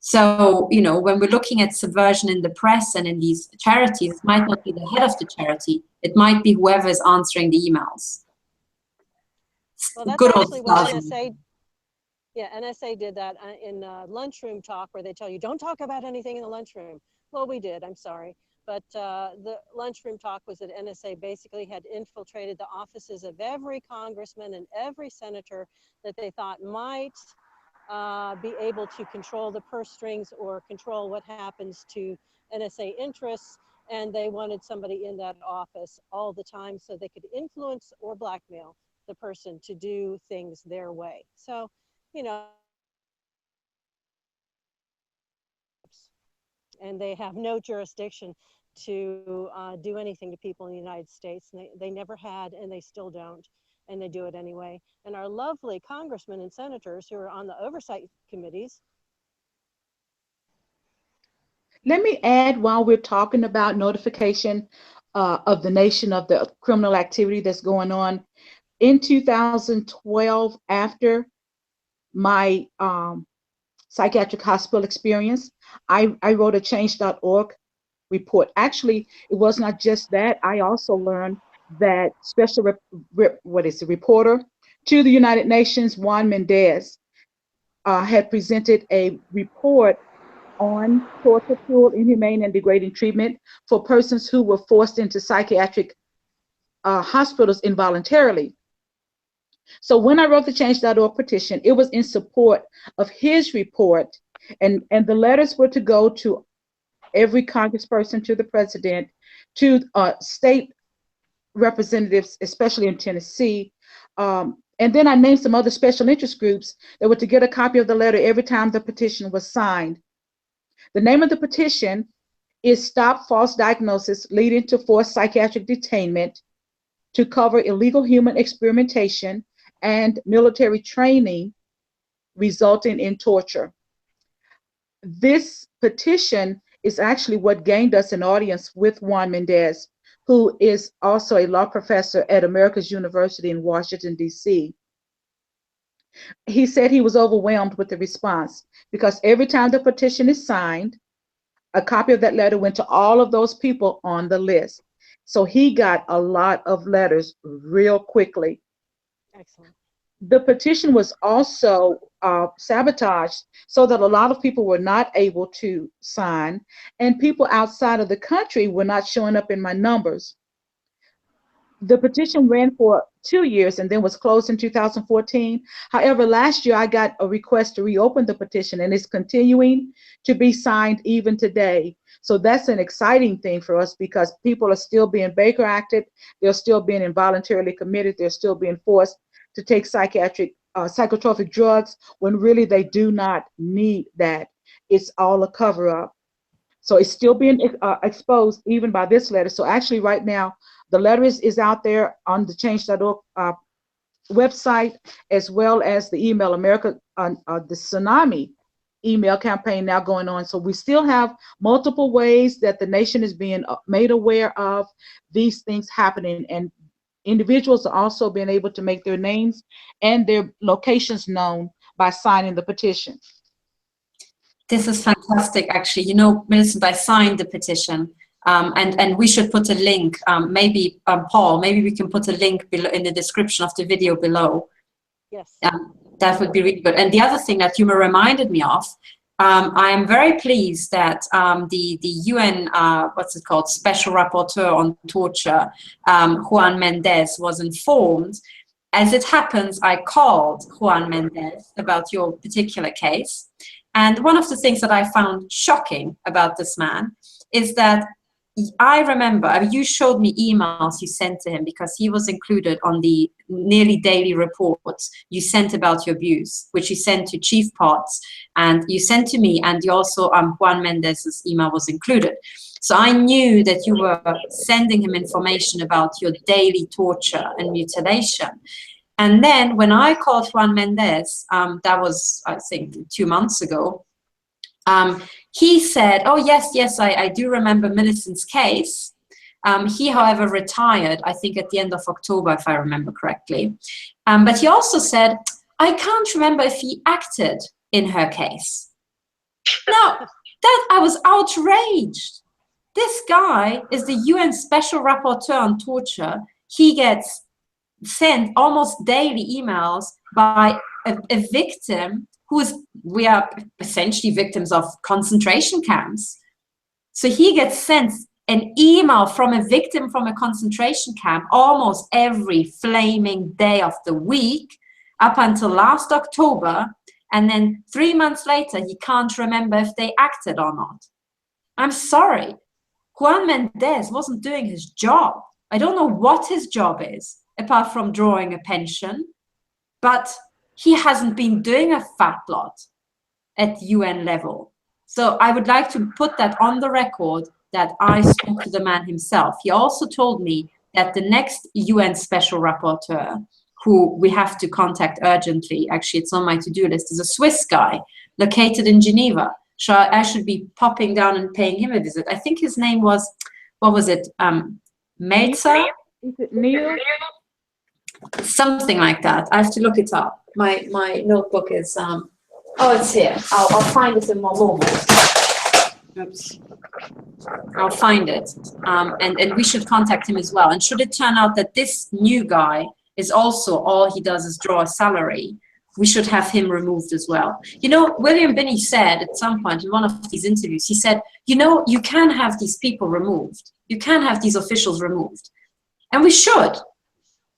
D: So, you know, when we're looking at subversion in the press and in these charities, it might not be the head of the charity. It might be whoever is answering the emails.
B: Well, that's
D: Good old
B: actually what
D: Stasi.
B: NSA, yeah, NSA did that in lunchroom talk, where they tell you, don't talk about anything in the lunchroom. Well, we did, I'm sorry. But the lunchroom talk was that NSA basically had infiltrated the offices of every congressman and every senator that they thought might be able to control the purse strings or control what happens to NSA interests. And they wanted somebody in that office all the time so they could influence or blackmail the person to do things their way. So, you know, and they have no jurisdiction to do anything to people in the United States. They never had, and they still don't, and they do it anyway. And our lovely congressmen and senators who are on the oversight committees.
C: Let me add, while we're talking about notification of the nation of the criminal activity that's going on, in 2012, after my psychiatric hospital experience, I wrote a change.org report. Actually, it was not just that. I also learned that special reporter to the United Nations, Juan Mendez, had presented a report on torture, cruel, inhumane, and degrading treatment for persons who were forced into psychiatric hospitals involuntarily. So when I wrote the change.org petition, it was in support of his report, and the letters were to go to every congressperson, to the president, to state representatives, especially in Tennessee. And then I named some other special interest groups that were to get a copy of the letter every time the petition was signed. The name of the petition is Stop False Diagnosis Leading to Forced Psychiatric Detainment, to cover illegal human experimentation and military training resulting in torture. This petition is actually what gained us an audience with Juan Mendez, who is also a law professor at America's University in Washington, D.C. He said he was overwhelmed with the response, because every time the petition is signed, a copy of that letter went to all of those people on the list. So he got a lot of letters real quickly.
B: Excellent.
C: The petition was also sabotaged so that a lot of people were not able to sign, and people outside of the country were not showing up in my numbers. the petition ran for 2 years and then was closed in 2014. However, last year I got a request to reopen the petition, and it's continuing to be signed even today. So that's an exciting thing for us, because people are still being Baker acted, they're still being involuntarily committed, they're still being forced to take psychotropic drugs when really they do not need that. It's all a cover-up. So it's still being exposed even by this letter. So actually right now, the letter is out there on the change.org website, as well as the email America, the Tsunami email campaign now going on. So we still have multiple ways that the nation is being made aware of these things happening, and individuals are also being able to make their names and their locations known by signing the petition.
D: This is fantastic, actually. You know, Millicent, I signed the petition, and we should put a link. Maybe, Paul, maybe we can put a link below in the description of the video below.
B: Yes.
D: That would be really good. And the other thing that Yuma reminded me of, I am very pleased that the UN, what's it called, Special Rapporteur on Torture, Juan Mendez, was informed. As it happens, I called Juan Mendez about your particular case. And one of the things that I found shocking about this man is that I remember, I mean, you showed me emails you sent to him, because he was included on the nearly daily reports you sent about your abuse, which you sent to Chief Potts, and you sent to me, and you also, Juan Mendez's email was included. So I knew that you were sending him information about your daily torture and mutilation. And then when I called Juan Mendez, that was, I think, 2 months ago, he said, oh, yes, I do remember Millicent's case. He, however, retired, I think, at the end of October, if I remember correctly. But he also said, I can't remember if he acted in her case. Now, that I was outraged. This guy is the UN Special Rapporteur on Torture. He gets sent almost daily emails by a victim we are essentially victims of concentration camps. So he gets sent an email from a victim from a concentration camp almost every flaming day of the week up until last October. And then 3 months later, he can't remember if they acted or not. I'm sorry. Juan Mendez wasn't doing his job. I don't know what his job is, apart from drawing a pension, but he hasn't been doing a fat lot at UN level. So I would like to put that on the record that I spoke to the man himself. He also told me that the next UN Special Rapporteur, who we have to contact urgently, actually it's on my to-do list, is a Swiss guy located in Geneva. So I should be popping down and paying him a visit. I think his name was, what was it? Melzer?
C: Is it Neil?
D: Something like that. I have to look it up. My notebook is, oh, it's here. I'll find it in one moment. Oops. I'll find it. And we should contact him as well. And should it turn out that this new guy is also, all he does is draw a salary, we should have him removed as well. You know, William Binney said at some point in one of these interviews, he said, you know, you can have these people removed. You can have these officials removed. And we should.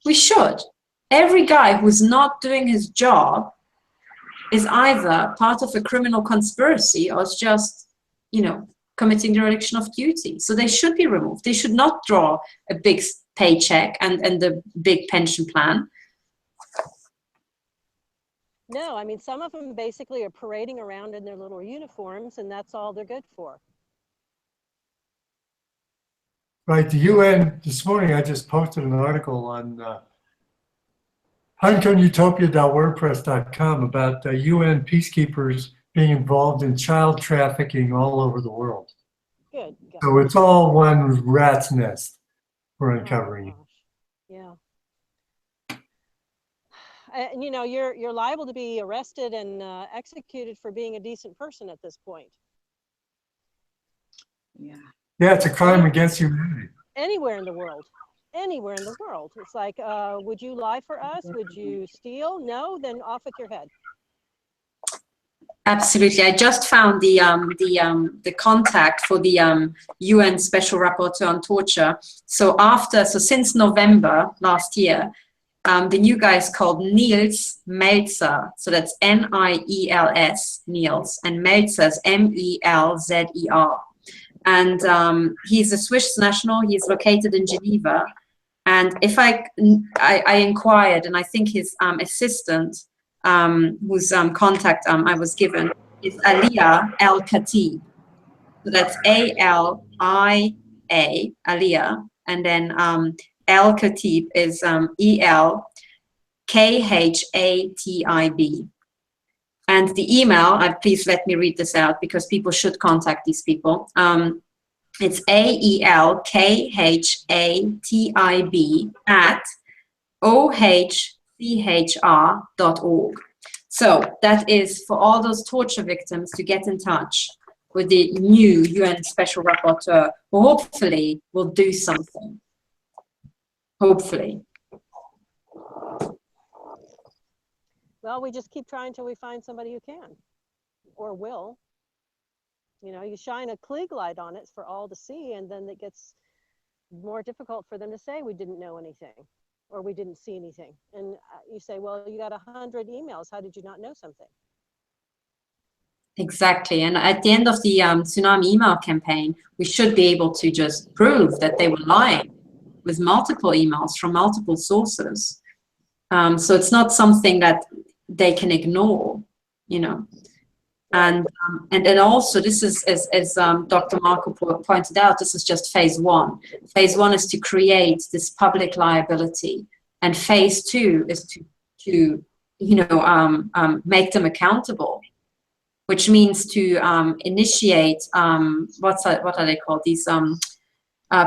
D: We should. Every guy who's not doing his job is either part of a criminal conspiracy or is just, you know, committing dereliction of duty. So they should be removed. They should not draw a big paycheck and the big pension plan.
B: No, I mean, some of them basically are parading around in their little uniforms, and that's all they're good for.
A: Right, the UN, this morning I just posted an article on HoneyCombUtopia.wordpress.com about UN peacekeepers being involved in child trafficking all over the world.
B: Good.
A: So it's all one rat's nest we're uncovering.
B: Oh, yeah. And you know, you're liable to be arrested and executed for being a decent person at this point.
C: Yeah.
A: Yeah, it's a crime against humanity.
B: Anywhere in the world. Anywhere in the world. It's like, would you lie for us? Would you steal? No? Then off with your head.
D: Absolutely. I just found the contact for the UN Special Rapporteur on Torture. So since November last year, the new guy is called Niels Melzer. So that's Niels, Niels, and Melzer is Melzer. And he's a Swiss national. He's located in Geneva. And if I inquired, and I think his assistant, whose contact I was given, is Alia El-Khatib. So that's A-L-I-A, Alia, and then El-Khatib is E-L-K-H-A-T-I-B. And the email, please let me read this out because people should contact these people. It's AELKHATIB at OHCHR.org. So that is for all those torture victims to get in touch with the new UN Special Rapporteur, who hopefully will do something. Hopefully.
B: Well, we just keep trying till we find somebody who can or will. You know, you shine a Klieg light on it for all to see, and then it gets more difficult for them to say we didn't know anything or we didn't see anything. And you say, well, you got 100 emails. How did you not know something?
D: Exactly. And at the end of the Tsunami email campaign, we should be able to just prove that they were lying with multiple emails from multiple sources. So it's not something that they can ignore, you know. And then also, this is, as Dr. Marco pointed out, this is just phase one. Phase one is to create this public liability, and phase two is to make them accountable, which means to initiate what are they called? These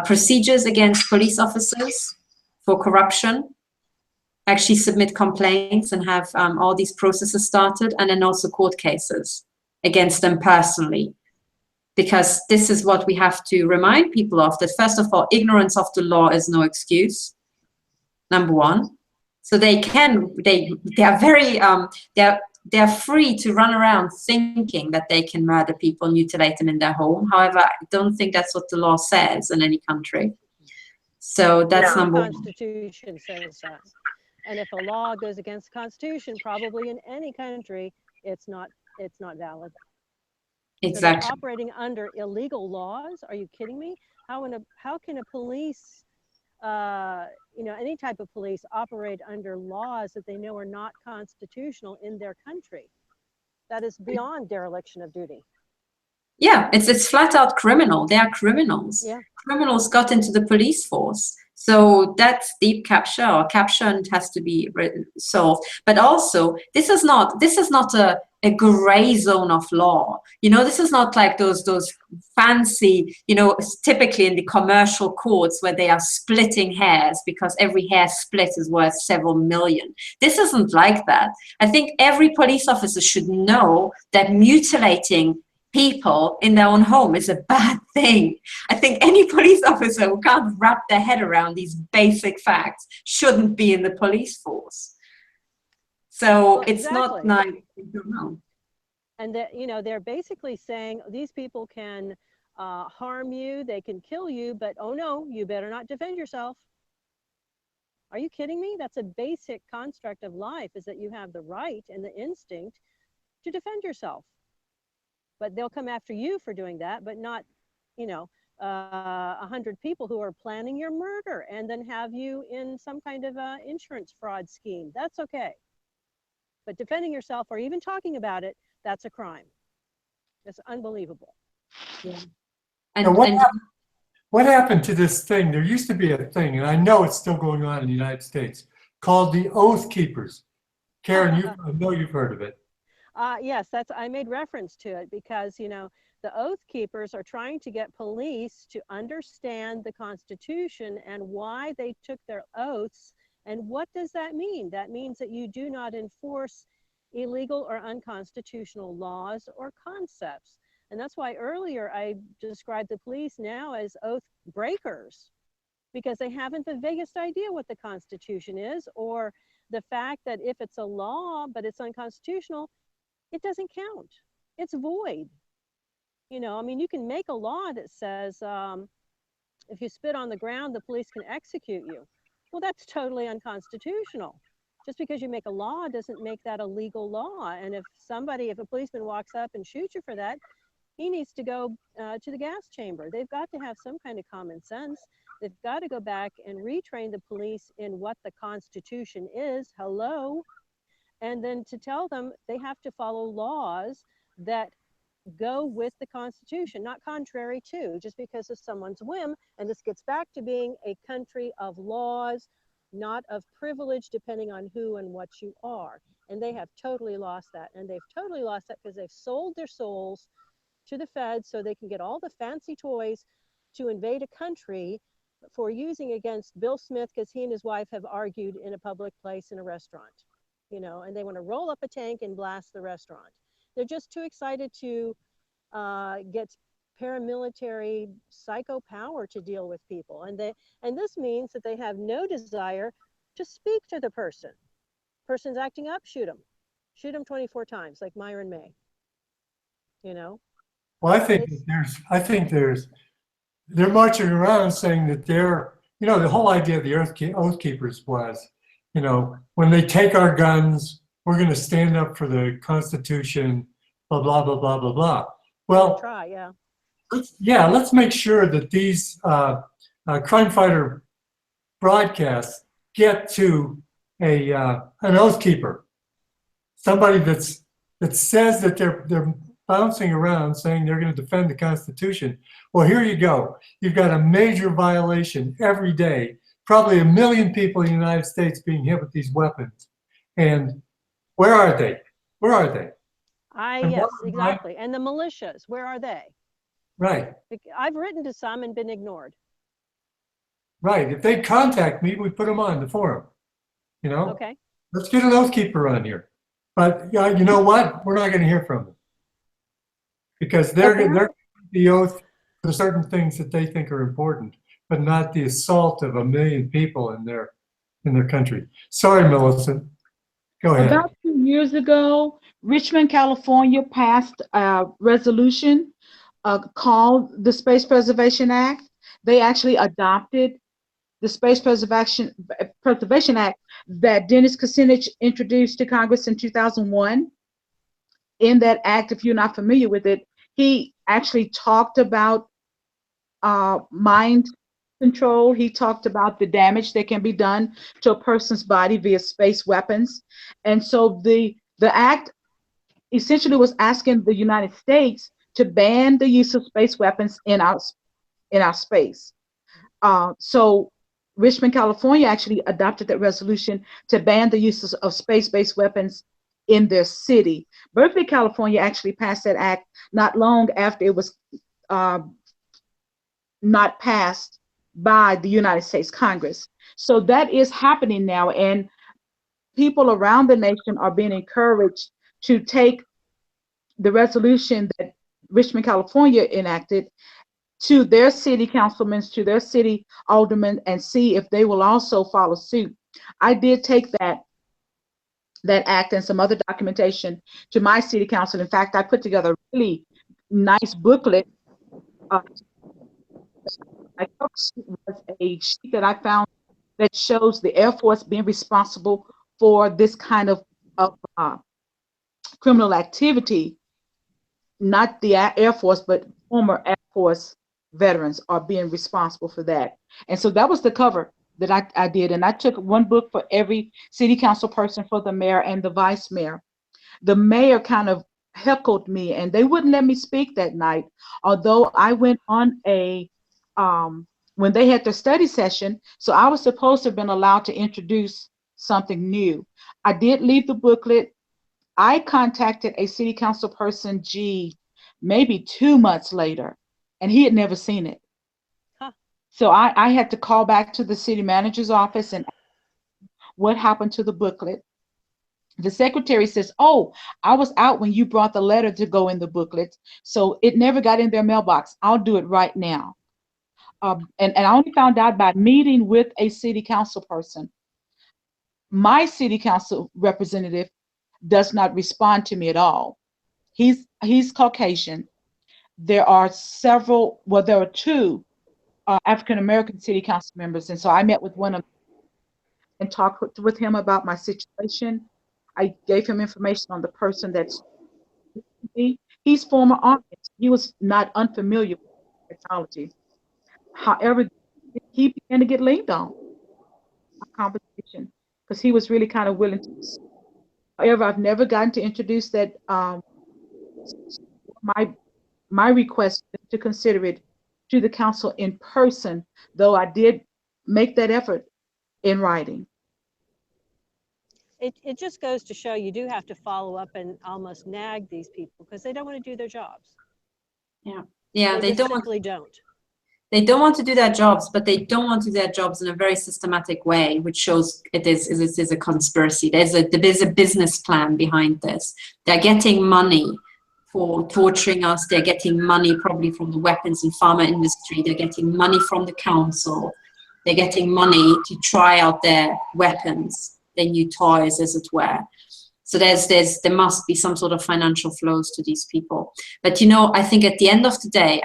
D: procedures against police officers for corruption. Actually submit complaints and have all these processes started, and then also court cases against them personally. Because this is what we have to remind people of, that first of all, ignorance of the law is no excuse, number one. So they're free to run around thinking that they can murder people, mutilate them in their home. However, I don't think that's what the law says in any country. So that's number one.
B: The Constitution says that. And if a law goes against the Constitution, probably in any country, it's not valid.
D: Exactly.
B: So they're operating under illegal laws. Are you kidding me? How can a police, any type of police, operate under laws that they know are not constitutional in their country? That is beyond dereliction of duty. Yeah,
D: it's flat out criminal. They are criminals.
B: Yeah.
D: Criminals got into the police force. So that's deep capture, or capture, and has to be solved. But also, this is not a gray zone of law. You know, this is not like those fancy, typically in the commercial courts where they are splitting hairs because every hair split is worth several million. This isn't like that. I think every police officer should know that mutilating people in their own home is a bad thing. I think any police officer who can't wrap their head around these basic facts shouldn't be in the police force. So it's not like,
B: and that, they're basically saying these people can harm you, they can kill you, but oh no, you better not defend yourself. Are you kidding me? That's a basic construct of life, is that you have the right and the instinct to defend yourself. But they'll come after you for doing that, but not, 100 people who are planning your murder and then have you in some kind of insurance fraud scheme. That's okay. But defending yourself or even talking about it, that's a crime. That's unbelievable.
D: Yeah.
A: And what happened to this thing? There used to be a thing, and I know it's still going on in the United States, called the Oath Keepers. Karen, I know you've heard of it.
B: Yes, I made reference to it because, the Oath Keepers are trying to get police to understand the Constitution and why they took their oaths. And what does that mean? That means that you do not enforce illegal or unconstitutional laws or concepts. And that's why earlier I described the police now as oath breakers, because they haven't the vaguest idea what the Constitution is, or the fact that if it's a law but it's unconstitutional, it doesn't count. it's void. You know, I mean, you can make a law that says if you spit on the ground, the police can execute you. Well, that's totally unconstitutional. Just because you make a law doesn't make that a legal law. And if a policeman walks up and shoots you for that, he needs to go to the gas chamber. They've got to have some kind of common sense. They've got to go back and retrain the police in what the Constitution is. Hello. And then to tell them they have to follow laws that go with the Constitution, not contrary to, just because of someone's whim. And this gets back to being a country of laws, not of privilege, depending on who and what you are. And they have totally lost that. And they've totally lost that because they've sold their souls to the feds so they can get all the fancy toys to invade a country for using against Bill Smith, because he and his wife have argued in a public place in a restaurant, you know, and they want to roll up a tank and blast the restaurant. They're just too excited to get paramilitary psycho power to deal with people. And this means that they have no desire to speak to the person. Person's acting up, shoot them. Shoot them 24 times, like Myron May, you know?
A: Well, I think they're marching around saying that they're, you know, the whole idea of the Oath Keepers was, you know, when they take our guns, we're going to stand up for the Constitution, blah, blah, blah, blah, blah, blah. Well,
B: try, yeah.
A: Let's make sure that these crime fighter broadcasts get to an oath keeper, somebody that says that they're bouncing around saying they're going to defend the Constitution. Well, here you go. You've got a major violation every day. Probably 1 million people in the United States being hit with these weapons. And where are they? Where are they?
B: Yes, exactly. And the militias, where are they?
A: Right.
B: I've written to some and been ignored.
A: Right. If they contact me, we put them on the forum. You know?
B: Okay.
A: Let's get an oath keeper on here. But you know what? We're not going to hear from them. Because they're going to the oath for certain things that they think are important, but not the assault of 1 million people in their country. Sorry, Millicent. Go ahead.
C: About 2 years ago, Richmond, California passed a resolution called the Space Preservation Act. They actually adopted the Space Preservation Act that Dennis Kucinich introduced to Congress in 2001. In that act, if you're not familiar with it, he actually talked about mind control. He talked about the damage that can be done to a person's body via space weapons. And so the act essentially was asking the United States to ban the use of space weapons in our space. So Richmond, California actually adopted that resolution to ban the use of space-based weapons in their city. Berkeley, California actually passed that act not long after it was not passed by the United States Congress. So that is happening now, and people around the nation are being encouraged to take the resolution that Richmond, California enacted to their city councilmen, to their city aldermen, and see if they will also follow suit. I did take that act and some other documentation to my city council. In fact, I put together a really nice booklet. My first was a sheet that I found that shows the Air Force being responsible for this kind of criminal activity. Not the Air Force, but former Air Force veterans are being responsible for that. And so that was the cover that I did. And I took one book for every city council person, for the mayor and the vice mayor. The mayor kind of heckled me and they wouldn't let me speak that night. Although I went on when they had their study session, so I was supposed to have been allowed to introduce something new. I did leave the booklet. I contacted a city council person, maybe 2 months later, and he had never seen it. Huh. So I had to call back to the city manager's office and ask what happened to the booklet. The secretary says, "Oh, I was out when you brought the letter to go in the booklet, so it never got in their mailbox. I'll do it right now." And I only found out by meeting with a city council person. My city council representative does not respond to me at all. He's Caucasian. There are several, well, there are two African American city council members, and so I met with one of them and talked with him about my situation. I gave him information on the person that's me. He's former Army. He was not unfamiliar with technology. However, he began to get leaned on competition because he was really kind of willing to. However, I've never gotten to introduce that. My request is to consider it to the council in person, though I did make that effort in writing.
B: It just goes to show you do have to follow up and almost nag these people because they don't want to do their jobs.
D: Yeah,
B: They just simply don't.
D: They don't want to do their jobs, but they don't want to do their jobs in a very systematic way, which shows it is a conspiracy. There's a business plan behind this. They're getting money for torturing us. They're getting money probably from the weapons and pharma industry. They're getting money from the council. They're getting money to try out their weapons, their new toys, as it were. So there must be some sort of financial flows to these people. But you know, I think at the end of the day,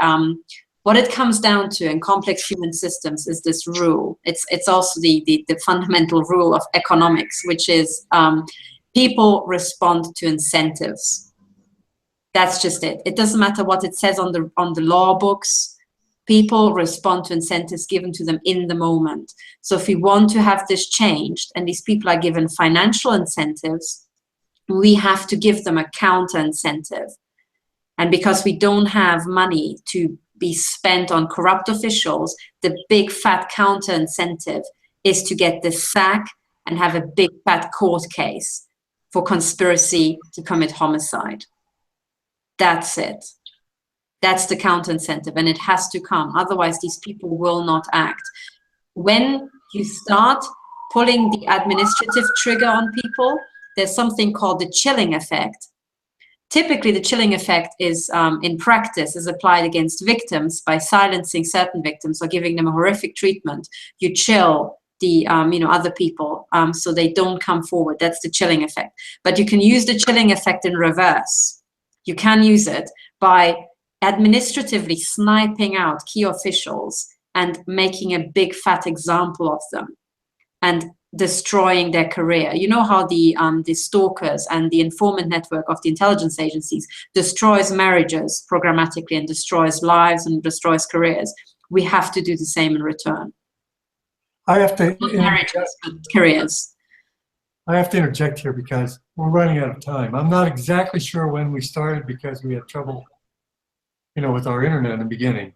D: what it comes down to in complex human systems is this rule. It's also the fundamental rule of economics, which is people respond to incentives. That's just it. It doesn't matter what it says on the law books. People respond to incentives given to them in the moment. So if we want to have this changed, and these people are given financial incentives, we have to give them a counter incentive. And because we don't have money to be spent on corrupt officials, the big fat counter incentive is to get the sack and have a big fat court case for conspiracy to commit homicide. That's it. That's the counter incentive, and it has to come. Otherwise, these people will not act. When you start pulling the administrative trigger on people, there's something called the chilling effect. Typically, the chilling effect is, in practice, is applied against victims by silencing certain victims or giving them a horrific treatment. You chill the other people so they don't come forward. That's the chilling effect. But you can use the chilling effect in reverse. You can use it by administratively sniping out key officials and making a big fat example of them and destroying their career. You know how the stalkers and the informant network of the intelligence agencies destroys marriages programmatically and destroys lives and destroys careers. We have to do the same in return.
A: I have to
D: Not marriages, but careers.
A: I have to interject here because we're running out of time. I'm not exactly sure when we started because we had trouble, with our internet in the beginning.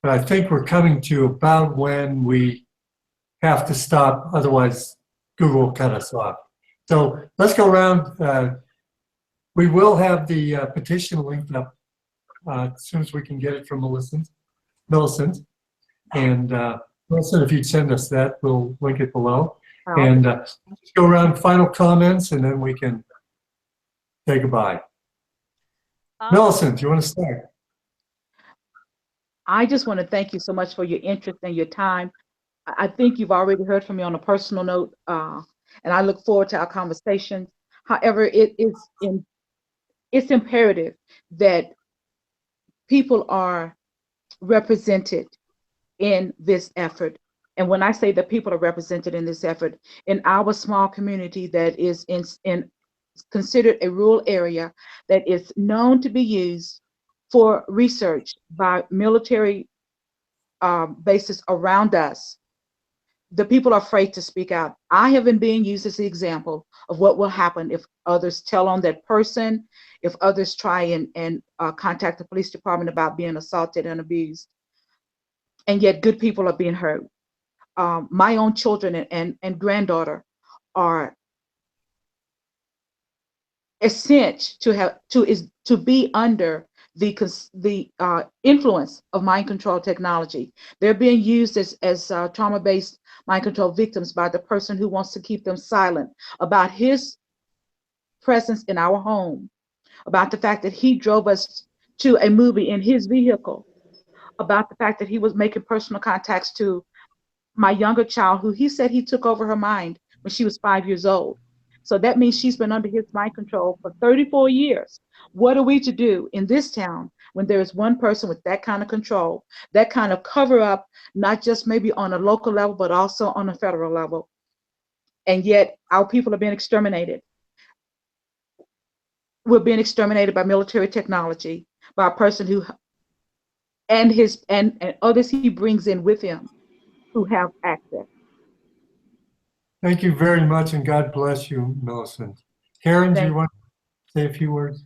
A: But I think we're coming to about when we have to stop, otherwise Google will cut us off. So let's go around. We will have the petition linked up as soon as we can get it from Millicent. And Millicent, if you'd send us that, we'll link it below. And let's go around final comments and then we can say goodbye. Millicent, do you want to start?
C: I just want to thank you so much for your interest and your time. I think you've already heard from me on a personal note, and I look forward to our conversation. However, it's imperative that people are represented in this effort. And when I say that people are represented in this effort, in our small community that is in considered a rural area that is known to be used for research by military bases around us, the people are afraid to speak out. I have been being used as the example of what will happen if others tell on that person, if others try and contact the police department about being assaulted and abused, and yet good people are being hurt. My own children and granddaughter are essential to be under the influence of mind control technology. They're being used as trauma-based mind control victims by the person who wants to keep them silent about his presence in our home, about the fact that he drove us to a movie in his vehicle, about the fact that he was making personal contacts to my younger child, who he said he took over her mind when she was 5 years old. So that means she's been under his mind control for 34 years. What are we to do in this town when there is one person with that kind of control, that kind of cover up, not just maybe on a local level, but also on a federal level? And yet our people are being exterminated. We're being exterminated by military technology, by a person who, and others he brings in with him who have access.
A: Thank you very much, and God bless you, Millicent. Karen, do you want to say a few words?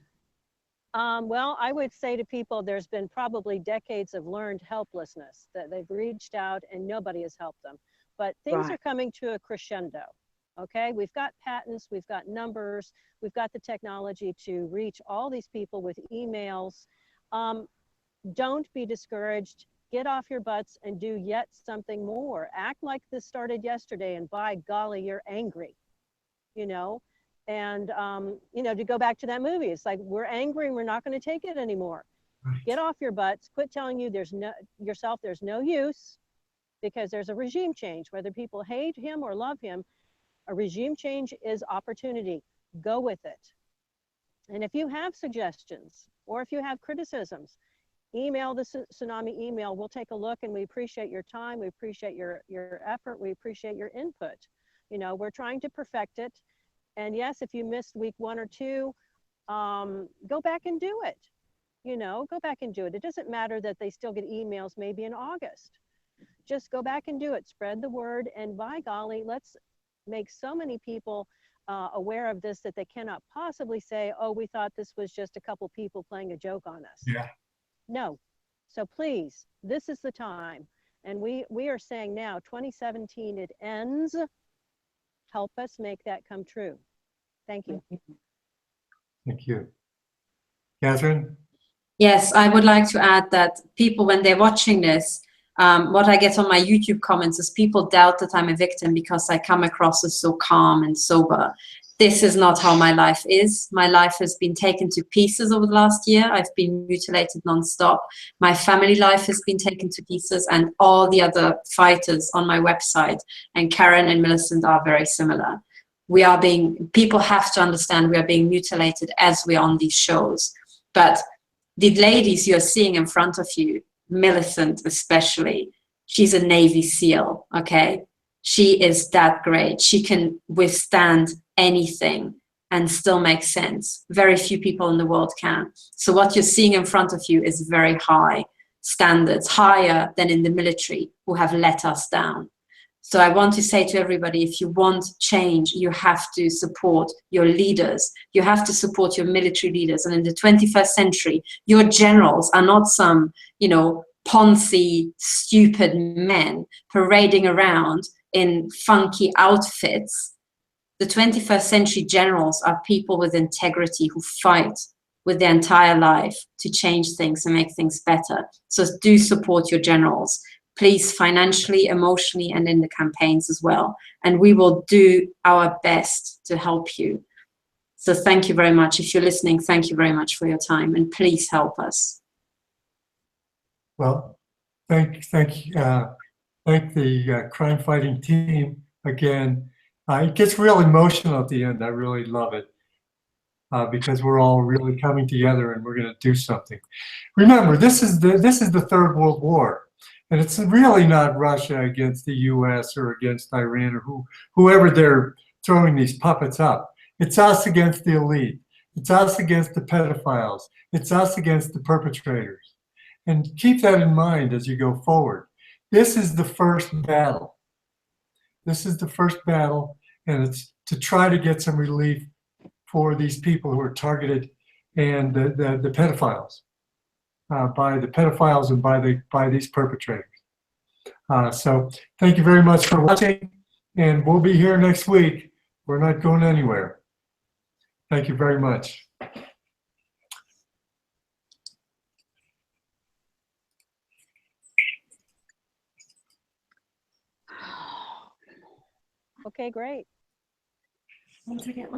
B: Well, I would say to people, there's been probably decades of learned helplessness, that they've reached out and nobody has helped them. But things are coming to a crescendo. Okay, we've got patents, we've got numbers, we've got the technology to reach all these people with emails. Don't be discouraged. Get off your butts and do yet something more. Act like this started yesterday, and by golly, you're angry, you know? And, you know, to go back to that movie, it's like, we're angry and we're not going to take it anymore.
A: Right.
B: Get off your butts. Quit telling you there's no use, because there's a regime change. Whether people hate him or love him, a regime change is opportunity. Go with it. And if you have suggestions or if you have criticisms, email the Tsunami email. We'll take a look, and we appreciate your time. We appreciate your effort. We appreciate your input. You know, we're trying to perfect it. And yes, if you missed week 1 or 2, go back and do it. You know, go back and do it. It doesn't matter that they still get emails maybe in August. Just go back and do it. Spread the word. And by golly, let's make so many people aware of this that they cannot possibly say, oh, we thought this was just a couple people playing a joke on us.
A: Yeah.
B: No. So please, this is the time. And we are saying now, 2017, it ends. Help us make that come true. Thank you.
A: Thank you. Catherine?
D: Yes, I would like to add that people, when they're watching this, what I get on my YouTube comments is people doubt that I'm a victim because I come across as so calm and sober. This is not how my life is. My life has been taken to pieces over the last year. I've been mutilated nonstop. My family life has been taken to pieces, and all the other fighters on my website, and Karen and Millicent, are very similar. People have to understand we are being mutilated as we're on these shows. But the ladies you're seeing in front of you, Millicent especially, she's a Navy SEAL, okay? She is that great. She can withstand anything and still make sense. Very few people in the world can. So what you're seeing in front of you is very high standards, higher than in the military, who have let us down. So I want to say to everybody, if you want change, you have to support your leaders. You have to support your military leaders. And in the 21st century, your generals are not some, you know, Ponzi, stupid men parading around in funky outfits. The 21st century generals are people with integrity who fight with their entire life to change things and make things better. So do support your generals, please, financially, emotionally, and in the campaigns as well. And we will do our best to help you. So thank you very much. If you're listening, thank you very much for your time, and please help us.
A: Well, thank the crime fighting team again. It gets real emotional at the end. I really love it because we're all really coming together and we're going to do something. Remember, this is the Third World War, and it's really not Russia against the U.S. or against Iran or whoever they're throwing these puppets up. It's us against the elite. It's us against the pedophiles. It's us against the perpetrators. And keep that in mind as you go forward. This is the first battle. This is the first battle, and it's to try to get some relief for these people who are targeted and the pedophiles, by the pedophiles and by these perpetrators. So thank you very much for watching, and we'll be here next week. We're not going anywhere. Thank you very much.
B: Okay, great.
D: One second.